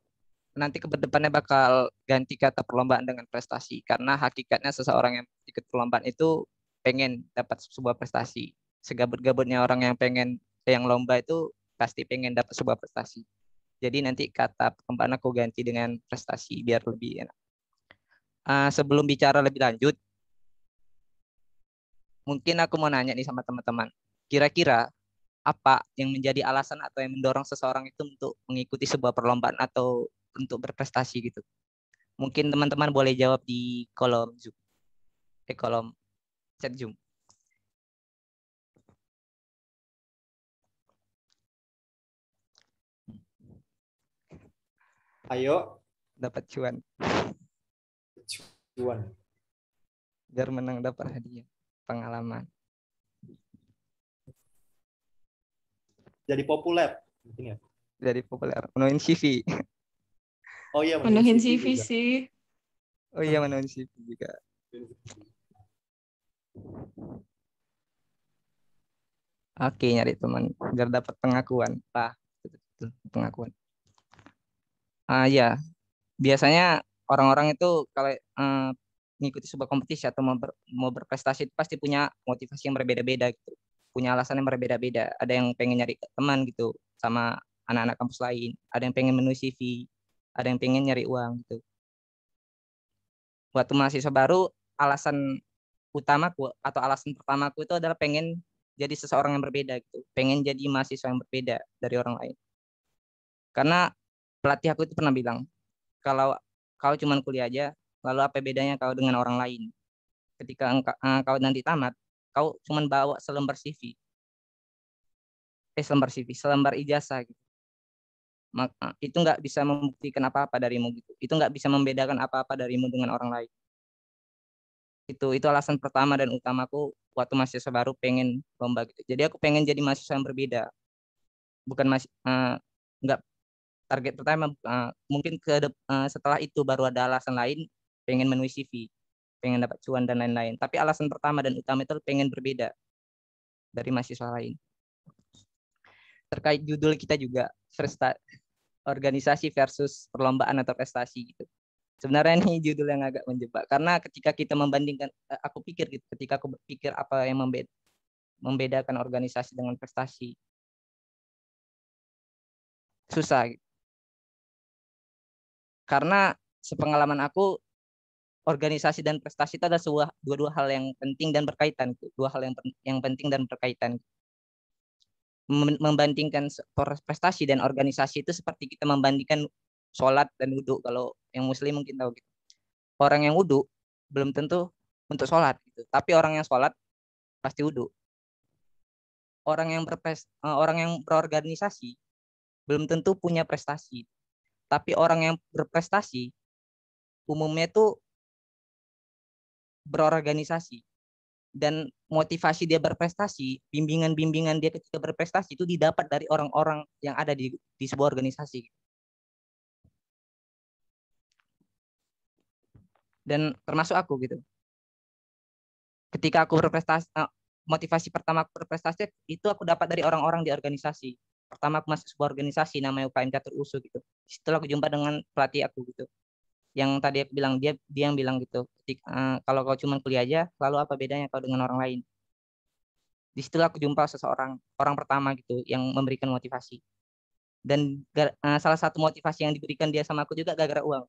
nanti ke depannya bakal ganti kata perlombaan dengan prestasi karena hakikatnya seseorang yang ikut perlombaan itu pengen dapat sebuah prestasi. Segabut-gabutnya orang yang lomba itu pasti pengen dapat sebuah prestasi. Jadi nanti kata perlombaan aku ganti dengan prestasi biar lebih enak. Sebelum bicara lebih lanjut, mungkin aku mau nanya nih sama teman-teman. Kira-kira apa yang menjadi alasan atau yang mendorong seseorang itu untuk mengikuti sebuah perlombaan atau untuk berprestasi gitu? Mungkin teman-teman boleh jawab di kolom Zoom. Kolom chat Zoom. Ayo. Dapat cuan. Biar menang dapat hadiah. Pengalaman. Jadi populer. Mungkin ya. Jadi populer. Menuin CV. Oh iya, menuhin CV sih. Oh iya, menuhin CV juga. Oke, nyari teman biar dapat pengakuan. Pengakuan. Ya, biasanya orang-orang itu kalau mengikuti sebuah kompetisi atau mau berprestasi itu pasti punya motivasi yang berbeda-beda gitu. Punya alasan yang berbeda-beda. Ada yang pengen nyari teman gitu sama anak-anak kampus lain, ada yang pengen menulis CV, ada yang pengen nyari uang gitu. Waktu mahasiswa baru, alasan utamaku atau alasan pertamaku itu adalah pengen jadi seseorang yang berbeda gitu. Pengen jadi mahasiswa yang berbeda dari orang lain. Karena pelatih aku itu pernah bilang, kalau kau cuma kuliah aja, lalu apa bedanya kau dengan orang lain? Ketika kau nanti tamat, kau cuma bawa selembar CV. Selembar ijazah gitu. Itu nggak bisa membuktikan apa-apa darimu gitu. Itu nggak bisa membedakan apa-apa darimu dengan orang lain. Itu alasan pertama dan utamaku waktu mahasiswa baru pengen lomba gitu. Jadi aku pengen jadi mahasiswa yang berbeda. Bukan nggak target pertama, mungkin setelah itu baru ada alasan lain, pengen menulis CV, pengen dapat cuan dan lain-lain. Tapi alasan pertama dan utama itu pengen berbeda dari mahasiswa lain. Terkait judul kita juga, organisasi versus perlombaan atau prestasi gitu. Sebenarnya ini judul yang agak menjebak karena ketika kita membandingkan, aku pikir gitu, ketika aku berpikir apa yang membedakan organisasi dengan prestasi, susah gitu. Karena sepengalaman aku, organisasi dan prestasi itu ada dua hal yang penting dan berkaitan. Dua hal yang penting dan berkaitan. Membandingkan prestasi dan organisasi itu seperti kita membandingkan sholat dan wudhu. Kalau yang muslim mungkin tahu gitu. Orang yang wudhu belum tentu untuk sholat. Gitu. Tapi orang yang sholat pasti wudhu. Orang yang berorganisasi belum tentu punya prestasi. Tapi orang yang berprestasi umumnya itu berorganisasi. Dan motivasi dia berprestasi, bimbingan-bimbingan dia ketika berprestasi itu didapat dari orang-orang yang ada di sebuah organisasi. Dan termasuk aku gitu. Ketika aku berprestasi, motivasi pertama aku berprestasi itu aku dapat dari orang-orang di organisasi. Pertama aku masuk sebuah organisasi namanya UKM Catur USU gitu. Setelah aku jumpa dengan pelatih aku gitu. Yang tadi aku bilang, dia yang bilang gitu, kalau kau cuma kuliah aja, lalu apa bedanya kau dengan orang lain? Di situlah aku jumpa seseorang, orang pertama gitu yang memberikan motivasi. Dan salah satu motivasi yang diberikan dia sama aku juga gara-gara uang.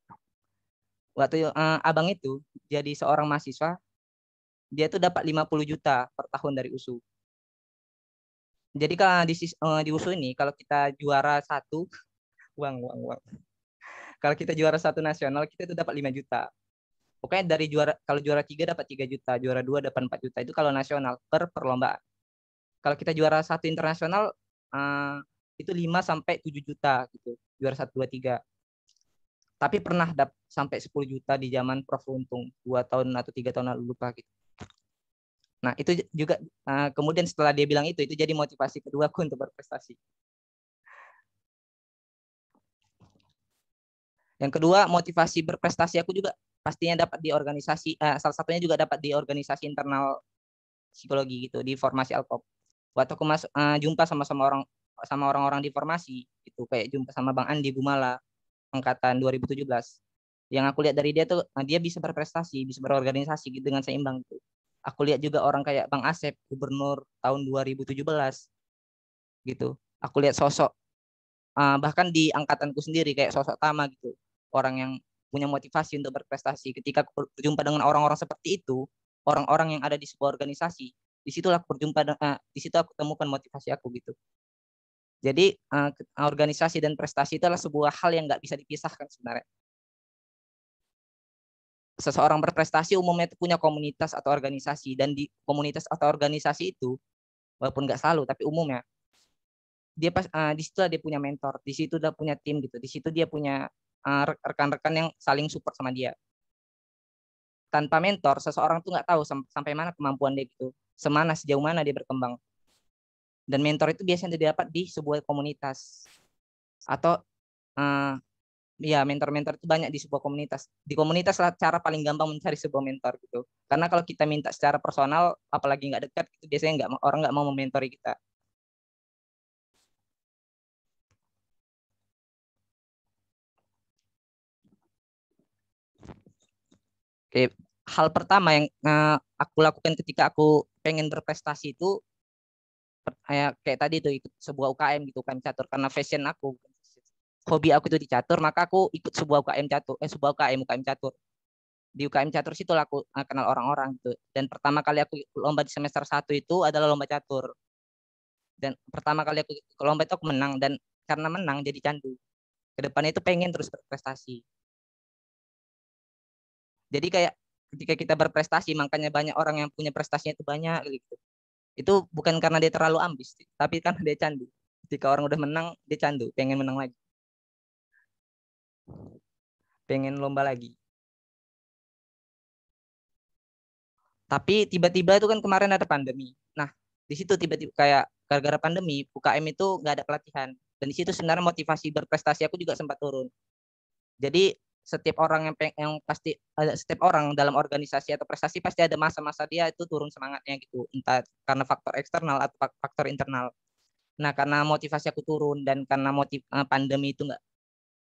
Waktu abang itu jadi seorang mahasiswa, dia tuh dapat 50 juta per tahun dari USU. Jadi kalau di USU ini kalau kita juara satu, uang. Kalau kita juara satu nasional, kita tuh dapat 5 juta. Pokoknya dari kalau juara 3 dapat 3 juta, juara 2 dapat 4 juta. Itu kalau nasional per perlombaan. Kalau kita juara satu internasional, itu 5 sampai 7 juta gitu. Juara 1, 2, 3. Tapi pernah sampai 10 juta di zaman Prof Untung 2 tahun atau 3 tahun lalu, lupa gitu. Nah, itu juga kemudian setelah dia bilang itu jadi motivasi kedua aku untuk berprestasi. Yang kedua, motivasi berprestasi aku juga pastinya dapat di organisasi, salah satunya juga dapat di organisasi internal psikologi gitu, di formasi Alkop. Waktu aku jumpa sama orang-orang di formasi gitu, kayak jumpa sama Bang Andi Gumala angkatan 2017. Yang aku lihat dari dia tuh dia bisa berprestasi, bisa berorganisasi gitu dengan seimbang gitu. Aku lihat juga orang kayak Bang Asep, gubernur tahun 2017 gitu. Aku lihat sosok bahkan di angkatanku sendiri kayak sosok Tama gitu, orang yang punya motivasi untuk berprestasi. Ketika aku berjumpa dengan orang-orang seperti itu, orang-orang yang ada di sebuah organisasi, di situ aku temukan motivasi aku gitu. Jadi organisasi dan prestasi itu adalah sebuah hal yang nggak bisa dipisahkan sebenarnya. Seseorang berprestasi umumnya itu punya komunitas atau organisasi, dan di komunitas atau organisasi itu, walaupun nggak selalu tapi umumnya, dia di situ dia punya mentor, di situ dia punya tim gitu, di situ dia punya rekan-rekan yang saling support sama dia. Tanpa mentor, seseorang tuh nggak tahu sampai mana kemampuan dia gitu, sejauh mana dia berkembang. Dan mentor itu biasanya didapat di sebuah komunitas atau ya mentor-mentor itu banyak di sebuah komunitas. Di komunitas lah cara paling gampang mencari sebuah mentor gitu. Karena kalau kita minta secara personal, apalagi nggak dekat, itu biasanya orang nggak mau mementori kita. Oke, hal pertama yang aku lakukan ketika aku pengen berprestasi itu kayak tadi tuh ikut sebuah UKM gitu, UKM catur, karena passion aku, hobi aku itu di catur, maka aku ikut sebuah UKM catur, UKM catur. Di UKM catur situ aku kenal orang-orang gitu. Dan pertama kali aku lomba di semester 1 itu adalah lomba catur. Dan pertama kali aku ke lomba itu aku menang, dan karena menang jadi candu. Kedepannya itu pengen terus berprestasi. Jadi kayak ketika kita berprestasi, makanya banyak orang yang punya prestasinya itu banyak gitu. Itu bukan karena dia terlalu ambis, tapi karena dia candu. Ketika orang udah menang, dia candu, pengen menang lagi. Pengen lomba lagi. Tapi tiba-tiba itu kan kemarin ada pandemi. Nah, di situ tiba-tiba kayak gara-gara pandemi, UKM itu nggak ada pelatihan. Dan di situ sebenarnya motivasi berprestasi aku juga sempat turun. Jadi setiap orang setiap orang dalam organisasi atau prestasi pasti ada masa-masa dia itu turun semangatnya gitu, entah karena faktor eksternal atau faktor internal. Nah, karena motivasi aku turun dan karena pandemi itu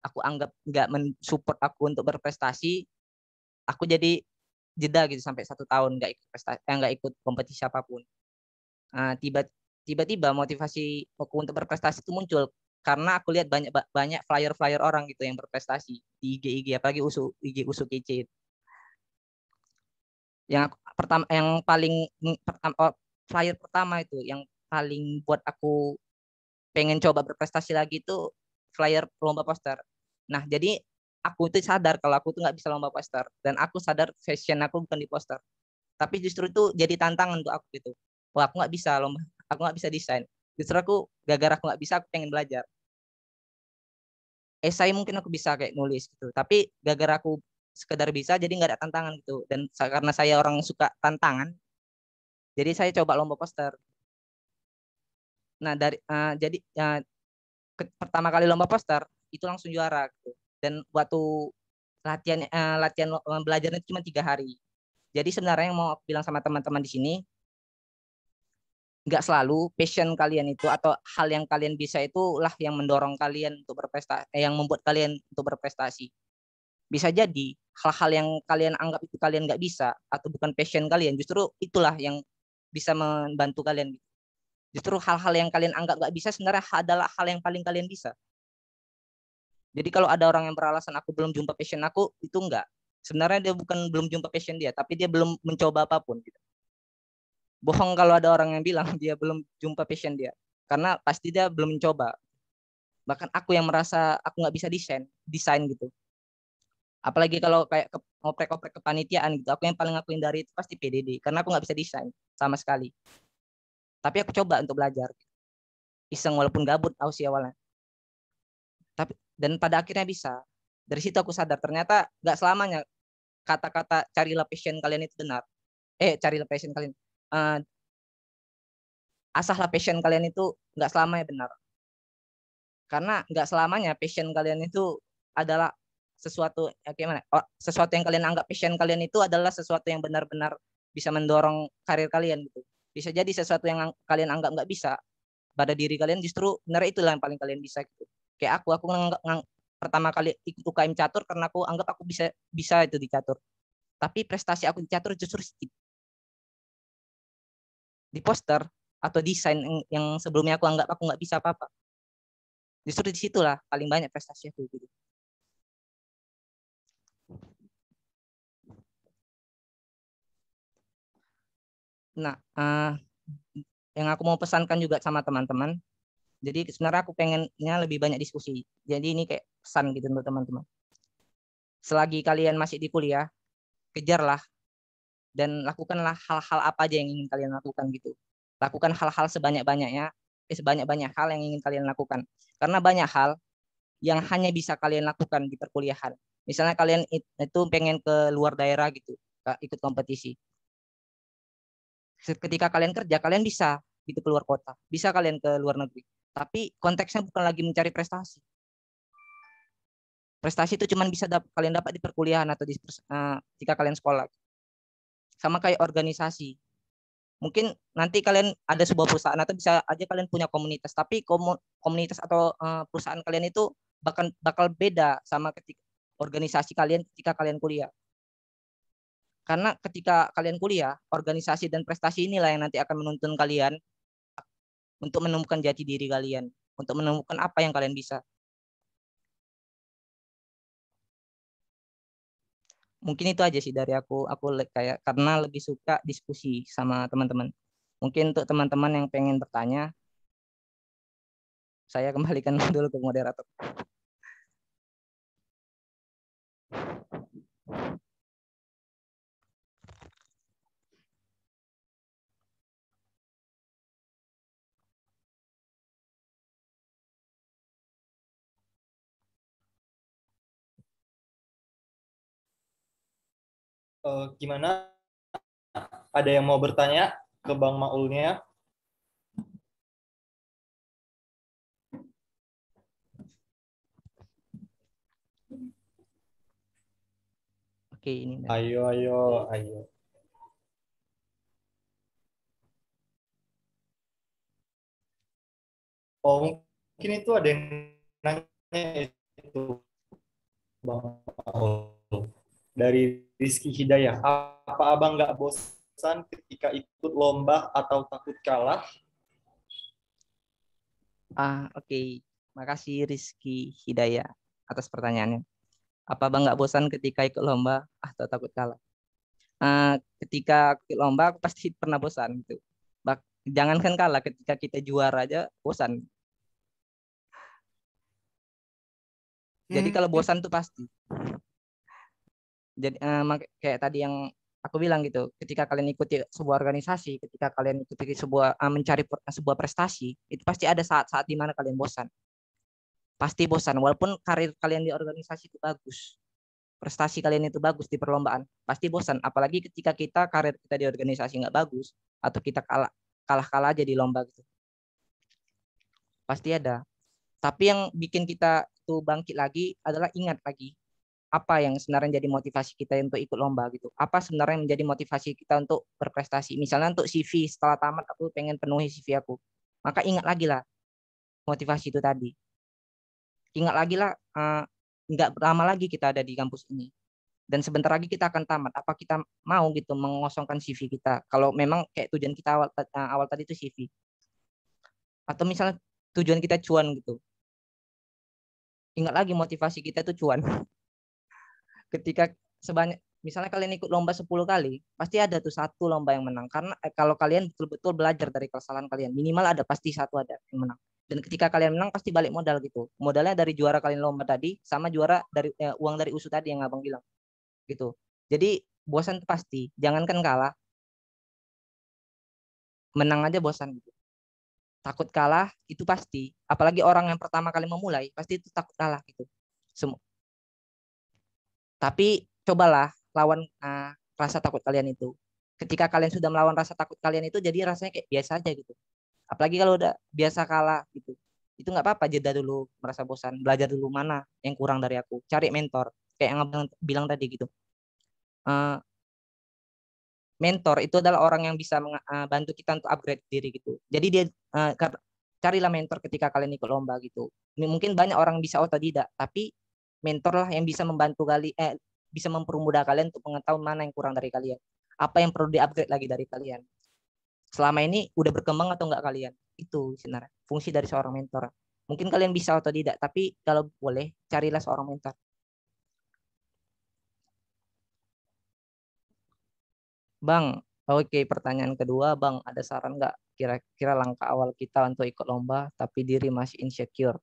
aku anggap nggak mensupport aku untuk berprestasi, aku jadi jeda gitu sampai 1 tahun nggak ikut kompetisi apapun. Tiba-tiba motivasi aku untuk berprestasi itu muncul karena aku lihat banyak flyer orang gitu yang berprestasi di IG apalagi IG USU kece. Flyer pertama itu yang paling buat aku pengen coba berprestasi lagi itu flyer lomba poster. Nah, jadi aku itu sadar kalau aku tuh nggak bisa lomba poster, dan aku sadar fashion aku bukan di poster. Tapi justru itu jadi tantangan untuk aku gitu. Wah, aku nggak bisa lomba, aku nggak bisa desain. Justru aku gara-gara aku nggak bisa, aku pengen belajar. Esai mungkin aku bisa kayak nulis gitu, tapi gara-gara aku sekedar bisa, jadi nggak ada tantangan gitu. Dan karena saya orang suka tantangan, jadi saya coba lomba poster. Nah, pertama kali lomba poster itu langsung juara gitu. Dan waktu latihan belajarnya cuma 3 hari. Jadi sebenarnya yang mau aku bilang sama teman-teman di sini, nggak selalu passion kalian itu atau hal yang kalian bisa itulah yang mendorong kalian untuk berprestasi, yang membuat kalian untuk berprestasi. Bisa jadi hal-hal yang kalian anggap itu kalian nggak bisa atau bukan passion kalian, justru itulah yang bisa membantu kalian. Justru hal-hal yang kalian anggap nggak bisa sebenarnya adalah hal yang paling kalian bisa. Jadi kalau ada orang yang beralasan aku belum jumpa passion aku, itu enggak. Sebenarnya dia bukan belum jumpa passion dia, tapi dia belum mencoba apapun. Gitu. Bohong kalau ada orang yang bilang dia belum jumpa passion dia. Karena pasti dia belum mencoba. Bahkan aku yang merasa aku nggak bisa desain gitu. Apalagi kalau kayak ngoprek-ngoprek kepanitiaan gitu. Aku yang paling aku hindari itu pasti PDD. Karena aku nggak bisa desain sama sekali. Tapi aku coba untuk belajar. Iseng walaupun gabut sih awalnya. Dan pada akhirnya bisa. Dari situ aku sadar ternyata nggak selamanya kata-kata carilah passion kalian itu benar. Carilah passion kalian. Asahlah passion kalian itu nggak selamanya benar. Karena nggak selamanya passion kalian itu adalah sesuatu gimana? Sesuatu yang kalian anggap passion kalian itu adalah sesuatu yang benar-benar bisa mendorong karir kalian gitu. Bisa jadi sesuatu yang kalian anggap nggak bisa pada diri kalian justru benar itulah yang paling kalian bisa gitu. Kayak aku pertama kali ikut UKM catur karena aku anggap aku bisa itu di catur. Tapi prestasi aku di catur justru sedikit. Di poster atau desain yang sebelumnya aku anggap aku nggak bisa apa-apa. Justru di situlah paling banyak prestasi aku gitu. Nah, yang aku mau pesankan juga sama teman-teman. Jadi sebenarnya aku pengennya lebih banyak diskusi. Jadi ini kayak pesan gitu untuk teman-teman. Selagi kalian masih di kuliah, kejarlah dan lakukanlah hal-hal apa aja yang ingin kalian lakukan gitu. Lakukan hal-hal sebanyak-banyaknya, sebanyak-banyak hal yang ingin kalian lakukan. Karena banyak hal yang hanya bisa kalian lakukan di perkuliahan. Misalnya kalian itu pengen ke luar daerah gitu, ikut kompetisi. Ketika kalian kerja, kalian bisa gitu keluar kota, bisa kalian ke luar negeri. Tapi konteksnya bukan lagi mencari prestasi. Prestasi itu cuma bisa kalian dapat di perkuliahan atau ketika kalian sekolah. Sama kayak organisasi. Mungkin nanti kalian ada sebuah perusahaan atau bisa aja kalian punya komunitas, tapi komunitas atau perusahaan kalian itu bakal beda sama ketika organisasi kalian ketika kalian kuliah. Karena ketika kalian kuliah, organisasi dan prestasi inilah yang nanti akan menuntun kalian untuk menemukan jati diri kalian, untuk menemukan apa yang kalian bisa. Mungkin itu aja sih dari aku. Aku kayak karena lebih suka diskusi sama teman-teman. Mungkin untuk teman-teman yang pengen bertanya, saya kembalikan dulu ke moderator. Gimana? Ada yang mau bertanya ke Bang Maulnya? Oke, ini. Ayo. Oh, mungkin itu ada yang nanya itu Bang Maul. Dari Rizky Hidayah. Apa abang nggak bosan ketika ikut lomba atau takut kalah? Oke. Makasih Rizky Hidayah atas pertanyaannya. Apa abang nggak bosan ketika ikut lomba atau takut kalah? Ketika ikut lomba aku pasti pernah bosan gitu. Jangankan kalah, ketika kita juara aja bosan. Jadi kalau bosan tuh pasti. Jadi kayak tadi yang aku bilang gitu, ketika kalian ikuti sebuah organisasi, ketika kalian ikuti mencari sebuah prestasi, itu pasti ada saat-saat di mana kalian bosan. Pasti bosan, walaupun karir kalian di organisasi itu bagus, prestasi kalian itu bagus di perlombaan, pasti bosan. Apalagi ketika karir kita di organisasi nggak bagus, atau kita kalah aja di lomba gitu. Pasti ada. Tapi yang bikin kita tuh bangkit lagi adalah ingat lagi apa yang sebenarnya jadi motivasi kita untuk ikut lomba gitu. Apa sebenarnya menjadi motivasi kita untuk berprestasi. Misalnya untuk CV, setelah tamat aku pengen penuhi CV aku. Maka ingat lagi lah motivasi itu tadi. Ingat lagi lah, nggak lama lagi kita ada di kampus ini. Dan sebentar lagi kita akan tamat. Apa kita mau gitu mengosongkan CV kita? Kalau memang kayak tujuan kita awal tadi itu CV. Atau misalnya tujuan kita cuan gitu. Ingat lagi motivasi kita itu cuan. Ketika misalnya kalian ikut lomba 10 kali, pasti ada tuh satu lomba yang menang. Karena kalau kalian betul-betul belajar dari kesalahan kalian, minimal ada pasti satu ada yang menang. Dan ketika kalian menang pasti balik modal gitu. Modalnya dari juara kalian lomba tadi sama juara dari uang dari USU tadi yang Abang bilang. Gitu. Jadi bosan pasti. Jangankan kalah, menang aja bosan gitu. Takut kalah itu pasti. Apalagi orang yang pertama kali memulai, pasti itu takut kalah gitu. Tapi cobalah lawan rasa takut kalian itu. Ketika kalian sudah melawan rasa takut kalian itu, jadi rasanya kayak biasa aja gitu. Apalagi kalau udah biasa kalah gitu. Itu nggak apa-apa, jeda dulu, merasa bosan. Belajar dulu mana yang kurang dari aku. Cari mentor. Kayak yang Abang bilang tadi gitu. Mentor itu adalah orang yang bisa bantu kita untuk upgrade diri gitu. Jadi dia carilah mentor ketika kalian ikut lomba gitu. Mungkin banyak orang bisa otodidak, tapi mentor lah yang bisa membantu bisa mempermudah kalian untuk mengetahui mana yang kurang dari kalian. Apa yang perlu di-upgrade lagi dari kalian. Selama ini udah berkembang atau enggak kalian? Itu sebenarnya fungsi dari seorang mentor. Mungkin kalian bisa otodidak, tapi kalau boleh carilah seorang mentor. Bang, oke, pertanyaan kedua, Bang, ada saran nggak kira-kira langkah awal kita untuk ikut lomba tapi diri masih insecure?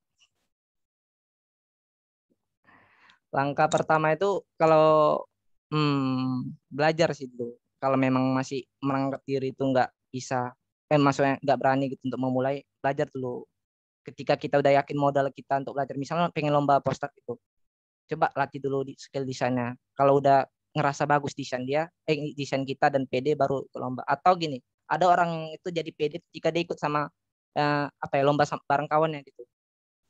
Langkah pertama itu kalau belajar sih dulu. Kalau memang masih menganggap diri itu nggak bisa, maksudnya nggak berani gitu untuk memulai, belajar dulu. Ketika kita udah yakin modal kita untuk belajar, misalnya pengen lomba poster gitu, coba latih dulu di skill desainnya. Kalau udah ngerasa bagus desain kita dan PD baru ke lomba. Atau gini, ada orang itu jadi PD ketika dia ikut sama lomba bareng kawannya gitu.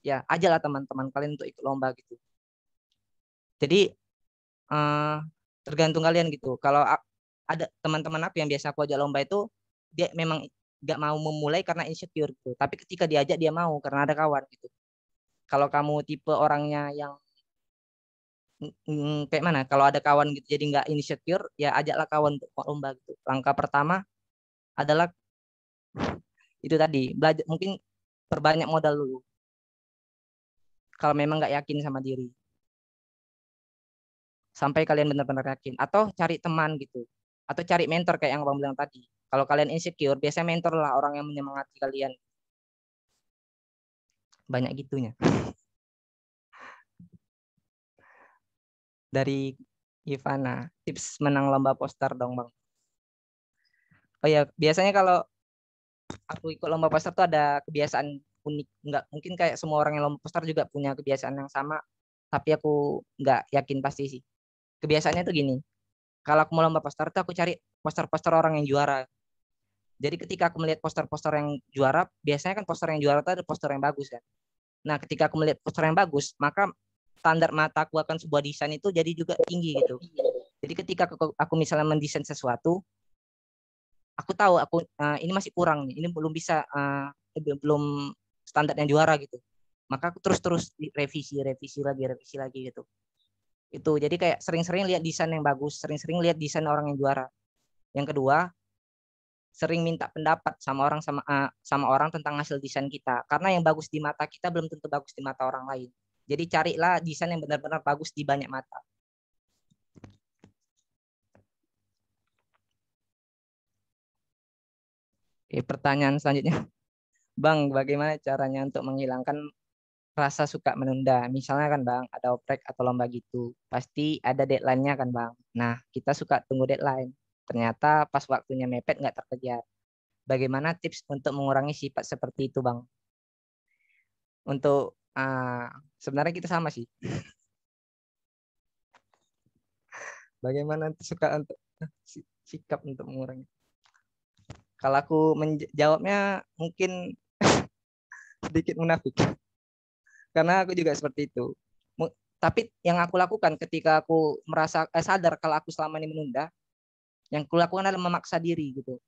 Ya, ajalah teman-teman kalian untuk ikut lomba gitu. Jadi tergantung kalian gitu. Kalau ada teman-teman aku yang biasa aku ajak lomba itu, dia memang nggak mau memulai karena insecure gitu. Tapi ketika diajak dia mau karena ada kawan gitu. Kalau kamu tipe orangnya yang kayak mana? Kalau ada kawan gitu jadi nggak insecure, ya ajaklah kawan untuk lomba gitu. Langkah pertama adalah itu tadi, belajar, mungkin perbanyak modal dulu. Kalau memang nggak yakin sama diri, sampai kalian benar-benar yakin. Atau cari teman gitu, atau cari mentor kayak yang Bang bilang tadi. Kalau kalian insecure, biasanya mentor lah orang yang menyemangati kalian. Banyak gitunya. Dari Ivana, tips menang lomba poster dong Bang. Oh ya, biasanya kalau aku ikut lomba poster tuh ada kebiasaan unik. Nggak mungkin kayak semua orang yang lomba poster juga punya kebiasaan yang sama, tapi aku nggak yakin pasti sih. Kebiasaannya tuh gini, kalau aku mau lomba poster tuh aku cari poster-poster orang yang juara. Jadi ketika aku melihat poster-poster yang juara, biasanya kan poster yang juara itu ada poster yang bagus kan. Nah ketika aku melihat poster yang bagus, maka standar mata aku akan sebuah desain itu jadi juga tinggi gitu. Jadi ketika aku misalnya mendesain sesuatu, aku tahu ini masih kurang nih, ini belum bisa belum standarnya juara gitu. Maka aku terus revisi lagi gitu. Itu jadi kayak sering-sering lihat desain yang bagus, sering-sering lihat desain orang yang juara. Yang kedua, sering minta pendapat sama orang tentang hasil desain kita, karena yang bagus di mata kita belum tentu bagus di mata orang lain. Jadi carilah desain yang benar-benar bagus di banyak mata. Oke, pertanyaan selanjutnya, Bang, bagaimana caranya untuk menghilangkan rasa suka menunda? Misalnya kan Bang, ada oprek atau lomba gitu, pasti ada deadline-nya kan Bang. Nah, kita suka tunggu deadline. Ternyata pas waktunya mepet nggak terkejar. Bagaimana tips untuk mengurangi sifat seperti itu Bang? Untuk sebenarnya kita sama sih. Bagaimana suka untuk sikap untuk mengurangi? Kalau aku menjawabnya mungkin sedikit munafik. Karena aku juga seperti itu. Tapi yang aku lakukan ketika aku merasa sadar kalau aku selama ini menunda, yang aku lakukan adalah memaksa diri gitu.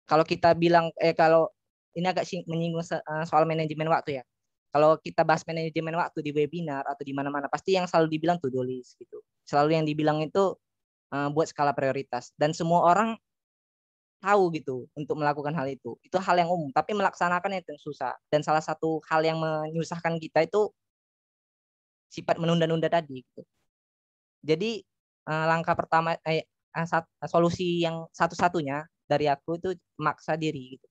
Kalau kita bilang kalau ini agak menyinggung soal manajemen waktu ya. Kalau kita bahas manajemen waktu di webinar atau di mana-mana, pasti yang selalu dibilang to-do list gitu. Selalu yang dibilang itu buat skala prioritas. Dan semua orang tahu gitu untuk melakukan hal itu. Itu hal yang umum, tapi melaksanakan itu yang susah. Dan salah satu hal yang menyusahkan kita itu sifat menunda-nunda tadi gitu. Jadi langkah pertama solusi yang satu-satunya dari aku itu maksa diri gitu.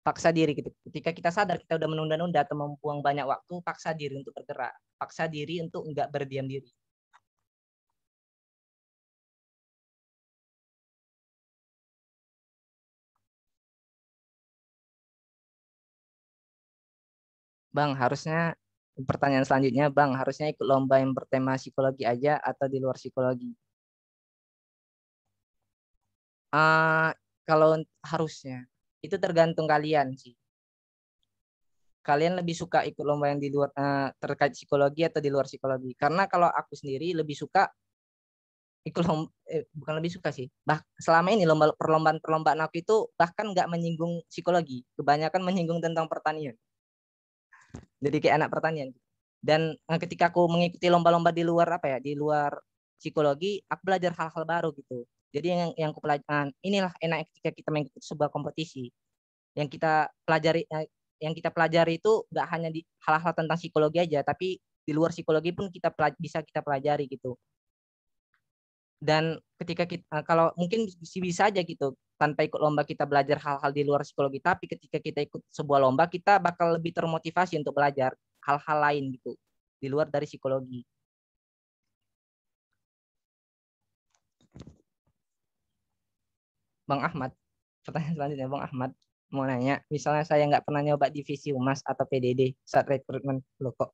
Paksa diri gitu. Ketika kita sadar kita udah menunda-nunda atau membuang banyak waktu, paksa diri untuk bergerak. Paksa diri untuk enggak berdiam diri. Bang, harusnya pertanyaan selanjutnya, Bang, harusnya ikut lomba yang bertema psikologi aja atau di luar psikologi? Kalau harusnya, itu tergantung kalian sih. Kalian lebih suka ikut lomba yang di luar terkait psikologi atau di luar psikologi? Karena kalau aku sendiri lebih suka ikut lomba, bukan lebih suka sih. Selama ini perlombaan aku itu bahkan nggak menyinggung psikologi, kebanyakan menyinggung tentang pertanian. Jadi kayak anak pertanian. Dan ketika aku mengikuti lomba-lomba di luar di luar psikologi, aku belajar hal-hal baru gitu. Jadi yang aku pelajari, inilah enak ketika kita mengikuti sebuah kompetisi. Yang kita pelajari itu nggak hanya di hal-hal tentang psikologi aja, tapi di luar psikologi pun bisa kita pelajari gitu. Dan ketika kita kalau mungkin bisa aja gitu tanpa ikut lomba kita belajar hal-hal di luar psikologi, tapi ketika kita ikut sebuah lomba kita bakal lebih termotivasi untuk belajar hal-hal lain gitu di luar dari psikologi. Bang Ahmad, pertanyaan selanjutnya Bang Ahmad mau nanya, misalnya saya nggak pernah nyoba divisi humas atau PDD saat rekrutmen, loh kok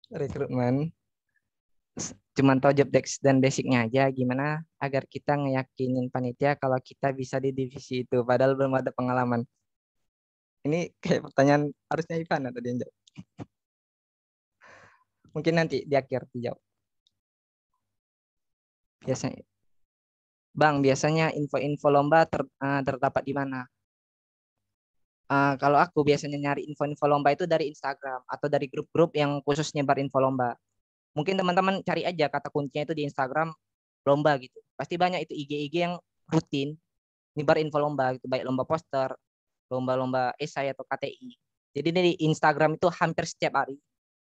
rekrutmen cuman tahu job desk dan basicnya aja, gimana agar kita ngeyakinin panitia kalau kita bisa di divisi itu padahal belum ada pengalaman? Ini kayak pertanyaan harusnya Ivan atau dia jawab. Mungkin nanti di akhir dijawab. Biasanya Bang, biasanya info-info lomba terdapat di mana? Kalau aku biasanya nyari info-info lomba itu dari Instagram atau dari grup-grup yang khusus nyebar info lomba. Mungkin teman-teman cari aja kata kuncinya itu di Instagram lomba gitu. Pasti banyak itu IG-IG yang rutin nyebar info lomba gitu, baik lomba poster, lomba-lomba esai atau KTI. Jadi dari Instagram itu hampir setiap hari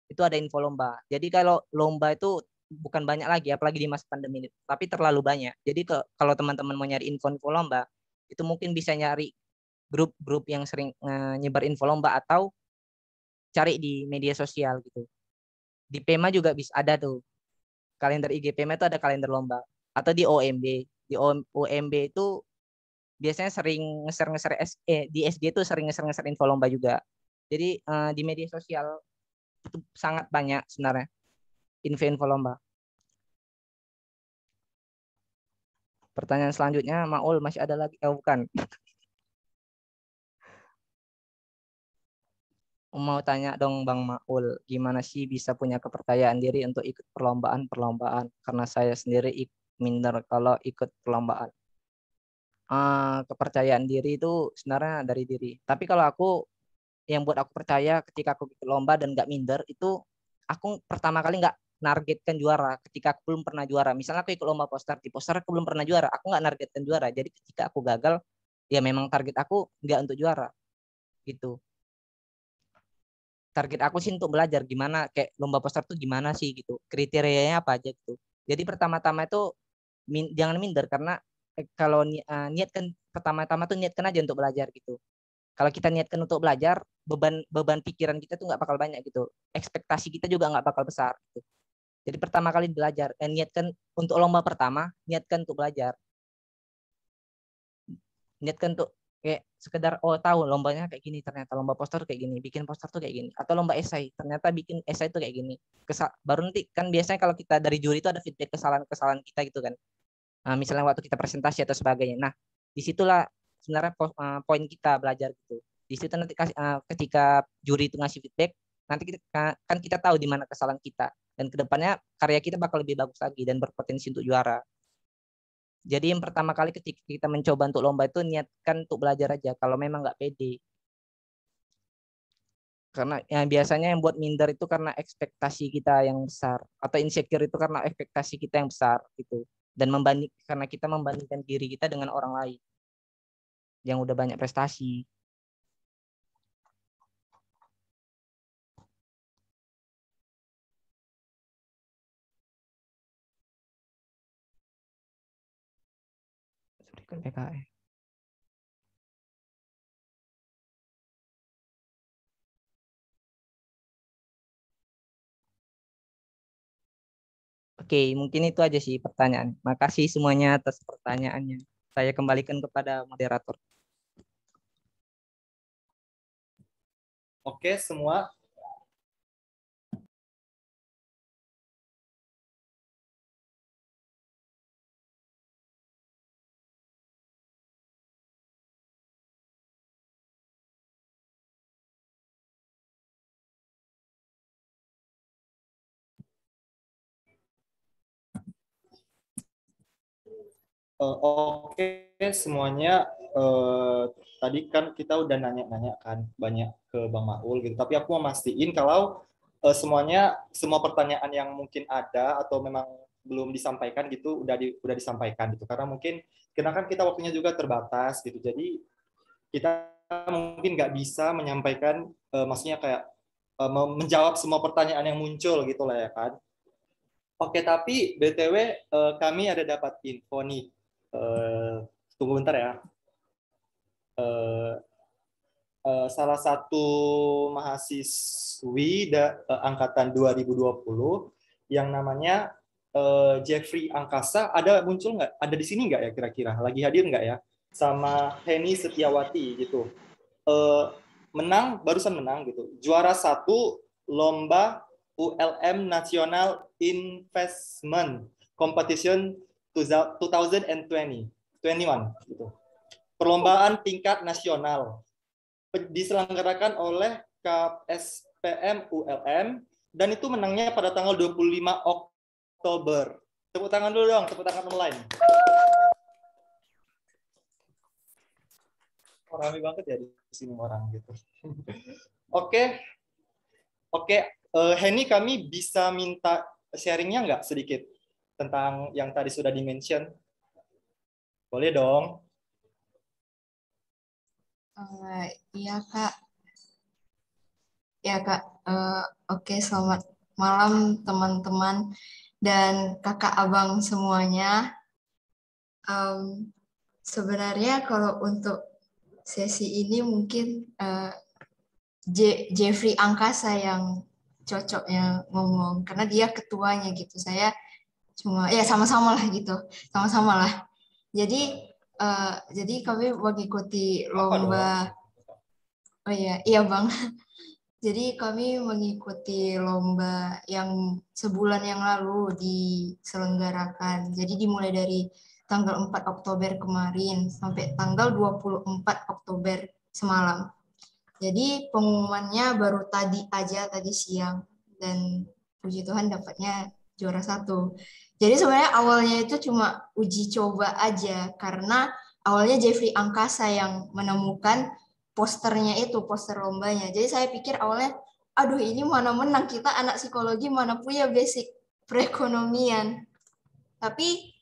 itu ada info lomba. Jadi kalau lomba itu bukan banyak lagi, apalagi di masa pandemi ini, tapi terlalu banyak. Jadi kalau teman-teman mau nyari info-info lomba, itu mungkin bisa nyari grup-grup yang sering nyebar info lomba atau cari di media sosial gitu. Di PEMA juga bisa ada tuh. Kalender IG PEMA itu ada kalender lomba. Atau di OMB. Di OMB itu biasanya sering ngeser-ngeser di SG itu sering ngeser-ngeser info lomba juga. Jadi di media sosial itu sangat banyak sebenarnya info-info lomba. Pertanyaan selanjutnya, Maul masih ada lagi? Bukan. Mau tanya dong Bang Maul, gimana sih bisa punya kepercayaan diri untuk ikut perlombaan-perlombaan? Karena saya sendiri minder kalau ikut perlombaan. Kepercayaan diri itu sebenarnya dari diri. Tapi kalau aku, yang buat aku percaya ketika aku ikut lomba dan nggak minder, itu aku pertama kali nggak nargetkan juara ketika aku belum pernah juara. Misalnya aku ikut lomba poster, di poster aku belum pernah juara, aku nggak nargetkan juara. Jadi ketika aku gagal, ya memang target aku nggak untuk juara gitu. Target aku sih untuk belajar gimana kayak lomba poster tuh gimana sih gitu, kriterianya apa aja gitu. Jadi pertama-tama itu jangan minder karena kalau niatkan pertama-tama tuh niatkan aja untuk belajar gitu. Kalau kita niatkan untuk belajar, beban pikiran kita tuh nggak bakal banyak gitu, ekspektasi kita juga nggak bakal besar gitu. Jadi pertama kali belajar, niatkan untuk lomba pertama, niatkan untuk belajar, niatkan untuk kayak sekedar tahu lombanya kayak gini, ternyata lomba poster kayak gini, bikin poster tuh kayak gini, atau lomba esai ternyata bikin esai tuh kayak gini. Baru nanti kan biasanya kalau kita dari juri itu ada feedback kesalahan kita gitu kan, misalnya waktu kita presentasi atau sebagainya. Nah disitulah sebenarnya poin kita belajar gitu. Di situ nanti ketika juri itu ngasih feedback, nanti kita tahu di mana kesalahan kita, dan kedepannya karya kita bakal lebih bagus lagi dan berpotensi untuk juara. Jadi yang pertama kali ketika kita mencoba untuk lomba itu niatkan untuk belajar aja kalau memang nggak pede. Karena biasanya yang buat minder itu karena ekspektasi kita yang besar, atau insecure itu karena ekspektasi kita yang besar gitu. Dan karena kita membandingkan diri kita dengan orang lain yang udah banyak prestasi. PKE. Oke, mungkin itu aja sih pertanyaan. Makasih semuanya atas pertanyaannya. Saya kembalikan kepada moderator. Oke, semua. Oke, semuanya. Tadi kan kita udah nanya-nanya kan banyak ke Bang Maul gitu. Tapi aku mau mastiin kalau semua pertanyaan yang mungkin ada atau memang belum disampaikan gitu udah disampaikan gitu. Karena mungkin kan kita waktunya juga terbatas gitu. Jadi kita mungkin nggak bisa menyampaikan, maksudnya kayak menjawab semua pertanyaan yang muncul gitu lah ya kan. Oke, tapi BTW kami ada dapat info nih. Tunggu bentar ya. Salah satu mahasiswi angkatan 2020 yang namanya Jeffrey Angkasa, ada muncul nggak? Ada di sini nggak ya kira-kira? Lagi hadir nggak ya? Sama Heni Setiawati gitu. Barusan menang gitu. Juara 1 lomba ULM National Investment Competition 2021 gitu. Perlombaan tingkat nasional diselenggarakan oleh KSPM ULM dan itu menangnya pada tanggal 25 Oktober. Tepuk tangan dulu dong, tepuk tangan online. Ramai banget ya di sini orang gitu. Oke. Heni, kami bisa minta sharingnya nggak sedikit tentang yang tadi sudah di-mention? Boleh dong. Iya Kak. Ya Kak. Oke, selamat malam teman-teman dan kakak abang semuanya. Sebenarnya kalau untuk sesi ini mungkin Jeffrey Angkasa yang cocoknya ngomong karena dia ketuanya gitu. Saya cuma ya sama-sama lah gitu, sama-sama lah. Jadi kami mengikuti lomba. Oh iya Bang. Jadi kami mengikuti lomba yang sebulan yang lalu diselenggarakan. Jadi dimulai dari tanggal 4 Oktober kemarin sampai tanggal 24 Oktober semalam. Jadi pengumumannya baru tadi siang dan puji Tuhan dapatnya juara 1. Jadi sebenarnya awalnya itu cuma uji coba aja karena awalnya Jeffrey Angkasa yang menemukan posternya itu, poster lombanya. Jadi saya pikir awalnya, aduh ini mana menang, kita anak psikologi mana punya basic perekonomian. Tapi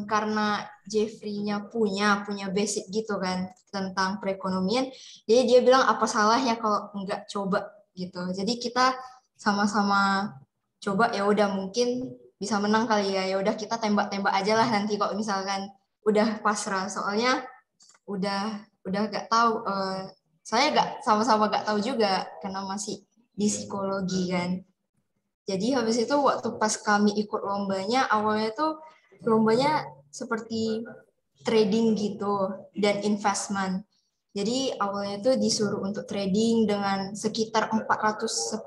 karena Jeffrey-nya punya basic gitu kan tentang perekonomian, jadi dia bilang apa salahnya kalau nggak coba gitu. Jadi kita sama-sama coba, ya udah mungkin bisa menang kali ya. Ya udah kita tembak-tembak aja lah nanti kalau misalkan udah pasrah. Soalnya udah nggak tahu. Saya sama-sama nggak tahu juga karena masih di psikologi kan. Jadi habis itu waktu pas kami ikut lombanya, awalnya tuh lombanya seperti trading gitu dan investment. Jadi awalnya tuh disuruh untuk trading dengan sekitar 410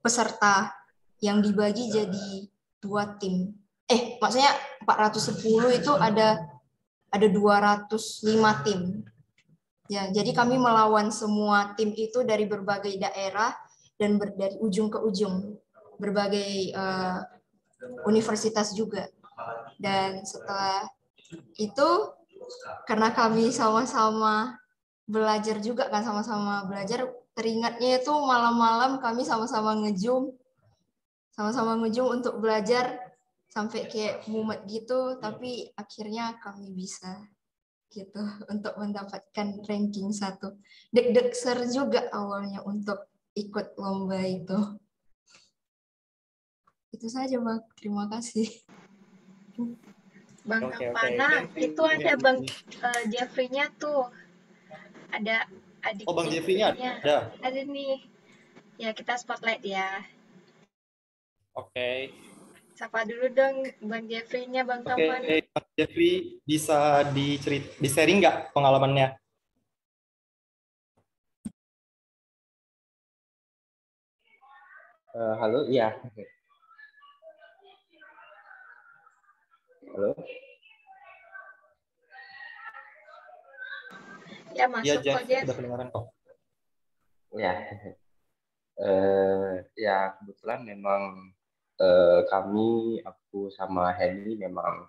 peserta yang dibagi jadi 2 tim. Maksudnya 410 itu ada 205 tim. Ya, jadi kami melawan semua tim itu dari berbagai daerah dan dari ujung ke ujung, berbagai universitas juga. Dan setelah itu, karena kami sama-sama belajar juga kan, sama-sama belajar, teringatnya itu malam-malam kami sama-sama nge-zoom untuk belajar sampai kayak mumet gitu, tapi akhirnya kami bisa gitu untuk mendapatkan ranking 1. Deg-deg ser juga awalnya untuk ikut lomba itu. Itu saja, Bang. Terima kasih. Bang Oke, Kampana, thank you. itu ada Bang Jeffrey-nya tuh. Ada adik Oh, Bang Jeffrey-nya ada. Ada nih. Ya, kita spotlight ya. Oke. Sapa dulu dong Bang Jeffrey-nya, Bang Oke, Kampana. Bang Jeffrey bisa di-sharing nggak pengalamannya? Halo, iya. Halo. Ya, masuk Jeff, kok, Jeff. udah kedengaran kok. Ya, ya kebetulan memang kami, aku sama Henry memang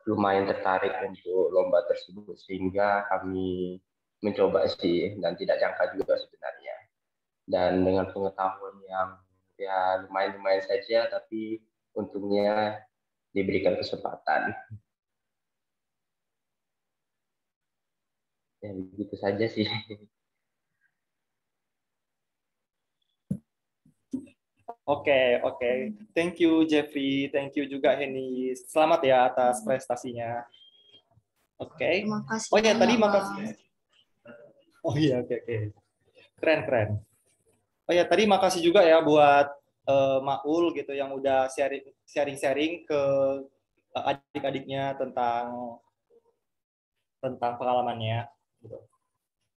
lumayan tertarik untuk lomba tersebut sehingga kami mencoba sih dan tidak jangka juga sebenarnya. Dan dengan pengetahuan yang ya lumayan-lumayan saja, tapi untungnya diberikan kesempatan. Ya begitu saja sih. Oke. Thank you Jeffrey, thank you juga Henny. Selamat ya atas prestasinya. Oke. Terima kasih. Oh ya, tadi banyak, makasih. Bang. Oh iya, oke. Keren. Oh ya, tadi makasih juga ya buat Maul gitu yang udah sharing ke adik-adiknya tentang pengalamannya. Gitu.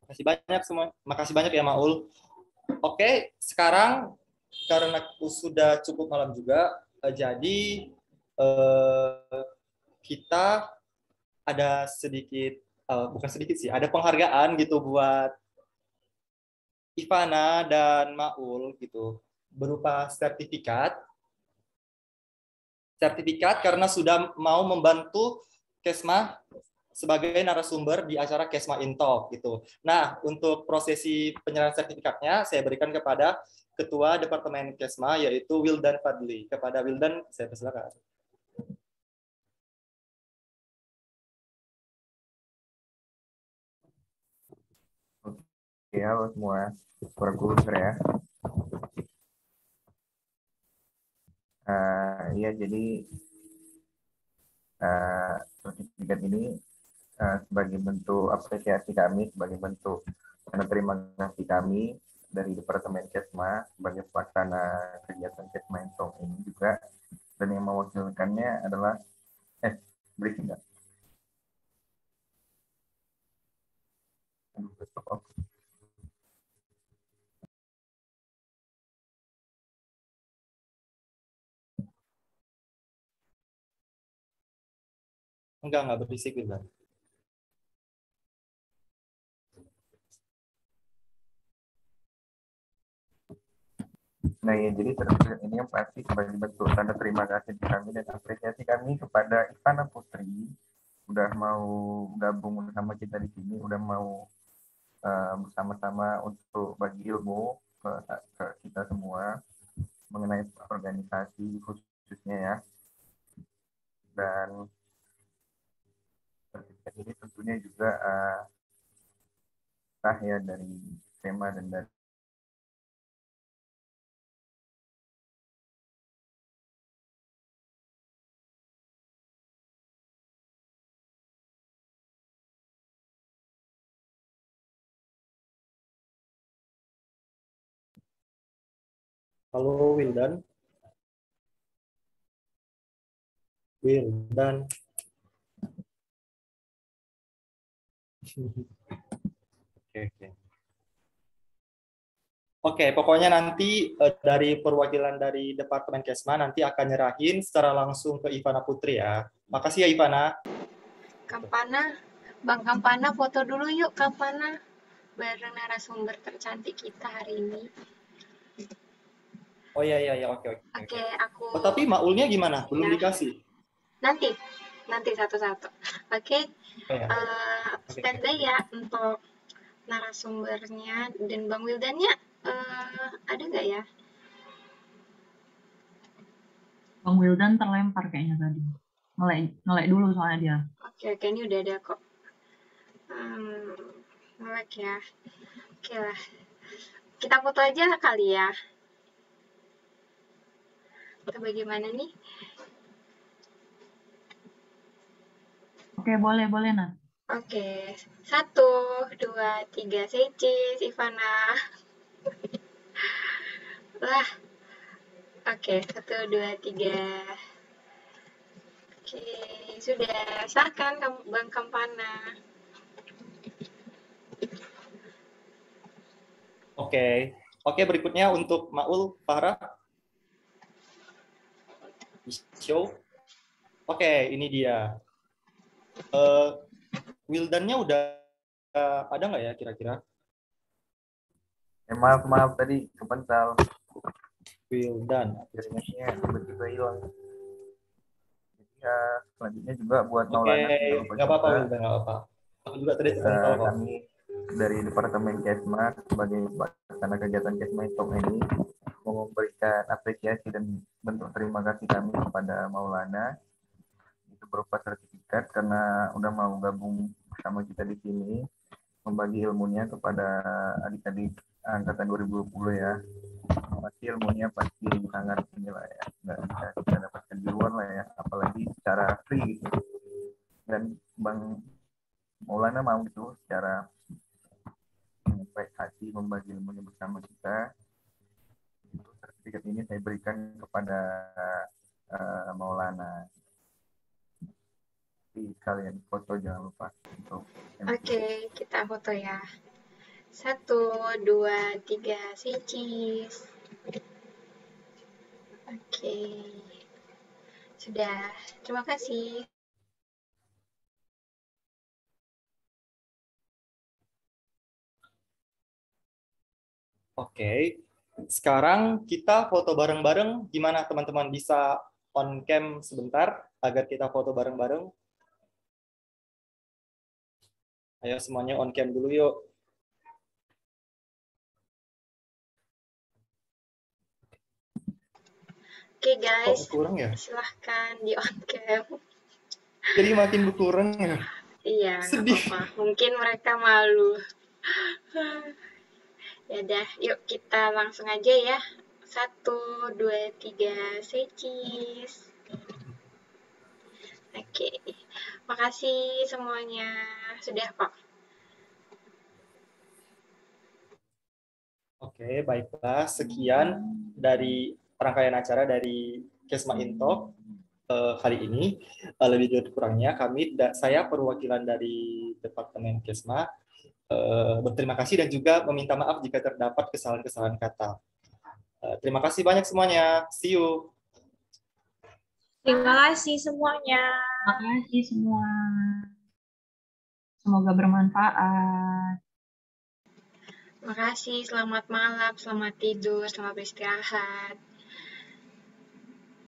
Makasih banyak ya Maul. Oke, sekarang karena sudah cukup malam juga, jadi kita ada sedikit, bukan sedikit sih, ada penghargaan gitu buat Ivana dan Maul gitu, berupa sertifikat karena sudah mau membantu Kesma sebagai narasumber di acara Kesma Intalk gitu. Nah, untuk prosesi penyerahan sertifikatnya saya berikan kepada Ketua Departemen Kesma yaitu Wildan Fadli. Kepada Wildan saya persilakan. Oke, halo semua. Suaraku ya. Iya, jadi sertifikat ini sebagai bentuk apresiasi kami, sebagai bentuk karena terima kasih kami dari Departemen Kesma sebagai pelaksana kegiatan Kesma Intalk ini juga, dan yang mewakilkannya adalah berisi nggak? Enggak berisik Wildan. Nah ya, jadi sertifikat ini yang pasti sebagai bentuk tanda terima kasih kami dan apresiasi kami kepada Ivana Putri udah mau gabung bersama kita di sini, udah mau bersama-sama untuk bagi ilmu ke kita semua mengenai organisasi khususnya ya. Dan sertifikat ini tentunya juga sah ya dari tema dan dari Halo Wildan. Oke, pokoknya nanti dari perwakilan dari Departemen Kesma nanti akan nyerahin secara langsung ke Ivana Putri ya. Makasih ya Ivana. Kampana, Bang Kampana foto dulu yuk Kampana bareng narasumber tercantik kita hari ini. Oh iya, oke. Oke, aku. Oh, tapi Maulnya gimana? Belum ya. dikasih? Nanti satu-satu. Oke. Oh, ya. Standby ya untuk narasumbernya dan Bang Wildannya ada nggak ya? Bang Wildan terlempar kayaknya tadi. Ngelek dulu soalnya dia. Oke, ini udah ada kok. Ngelek ya. Oke lah. Kita foto aja kali ya. Atau bagaimana nih? Oke, boleh Nat. Oke. 1, 2, 3. Say cheese, Ivana. Lah. Oke, 1, 2, 3. Oke, sudah. Silakan Bang Kampana. Oke, berikutnya untuk Maul, Farah. Show. Oke, ini dia. Wildan-nya udah ada nggak ya kira-kira? Maaf tadi kepental. Wildan. Jaringannya tiba-tiba hilang. Ya, selanjutnya juga buat Oke, nggak apa-apa Wildan, nggak apa-apa. Aku juga tadi kepental kok. Kami dari Departemen Kesma sebagai pelaksana kegiatan Kesma Talk ini mau memberikan apresiasi dan bentuk terima kasih kami kepada Maulana itu berupa sertifikat karena udah mau gabung bersama kita di sini membagi ilmunya kepada adik-adik angkatan 2020 ya. Pasti ilmunya pasti sangat inilah ya, nggak bisa kita dapatkan di luar lah ya, apalagi secara free gitu. Dan Bang Maulana mau gitu secara baik hati membagi ilmunya bersama kita. Sertifikat ini saya berikan kepada Maulana. Di kalian foto jangan lupa. Oke, kita foto ya. 1, 2, 3. Say cheese. Oke. Sudah. Terima kasih. Oke. Sekarang kita foto bareng-bareng. Gimana teman-teman, bisa on cam sebentar agar kita foto bareng-bareng? Ayo semuanya on cam dulu yuk. Oke guys, kurang ya? silahkan di on cam. Jadi makin berkurang ya? Iya, sedih. Apa-apa. Mungkin mereka malu. Ya udah, yuk kita langsung aja ya. 1, 2, 3. Say cheese. Oke, makasih semuanya. Sudah kok. Oke, baiklah. Sekian dari rangkaian acara dari Kesma Intok hari ini. Lebih dari kurangnya saya perwakilan dari Departemen Kesma berterima kasih dan juga meminta maaf jika terdapat kesalahan-kesalahan kata. Terima kasih banyak semuanya. See you. Terima kasih semuanya. Terima kasih semua. Semoga bermanfaat. Makasih, selamat malam, selamat tidur, selamat beristirahat.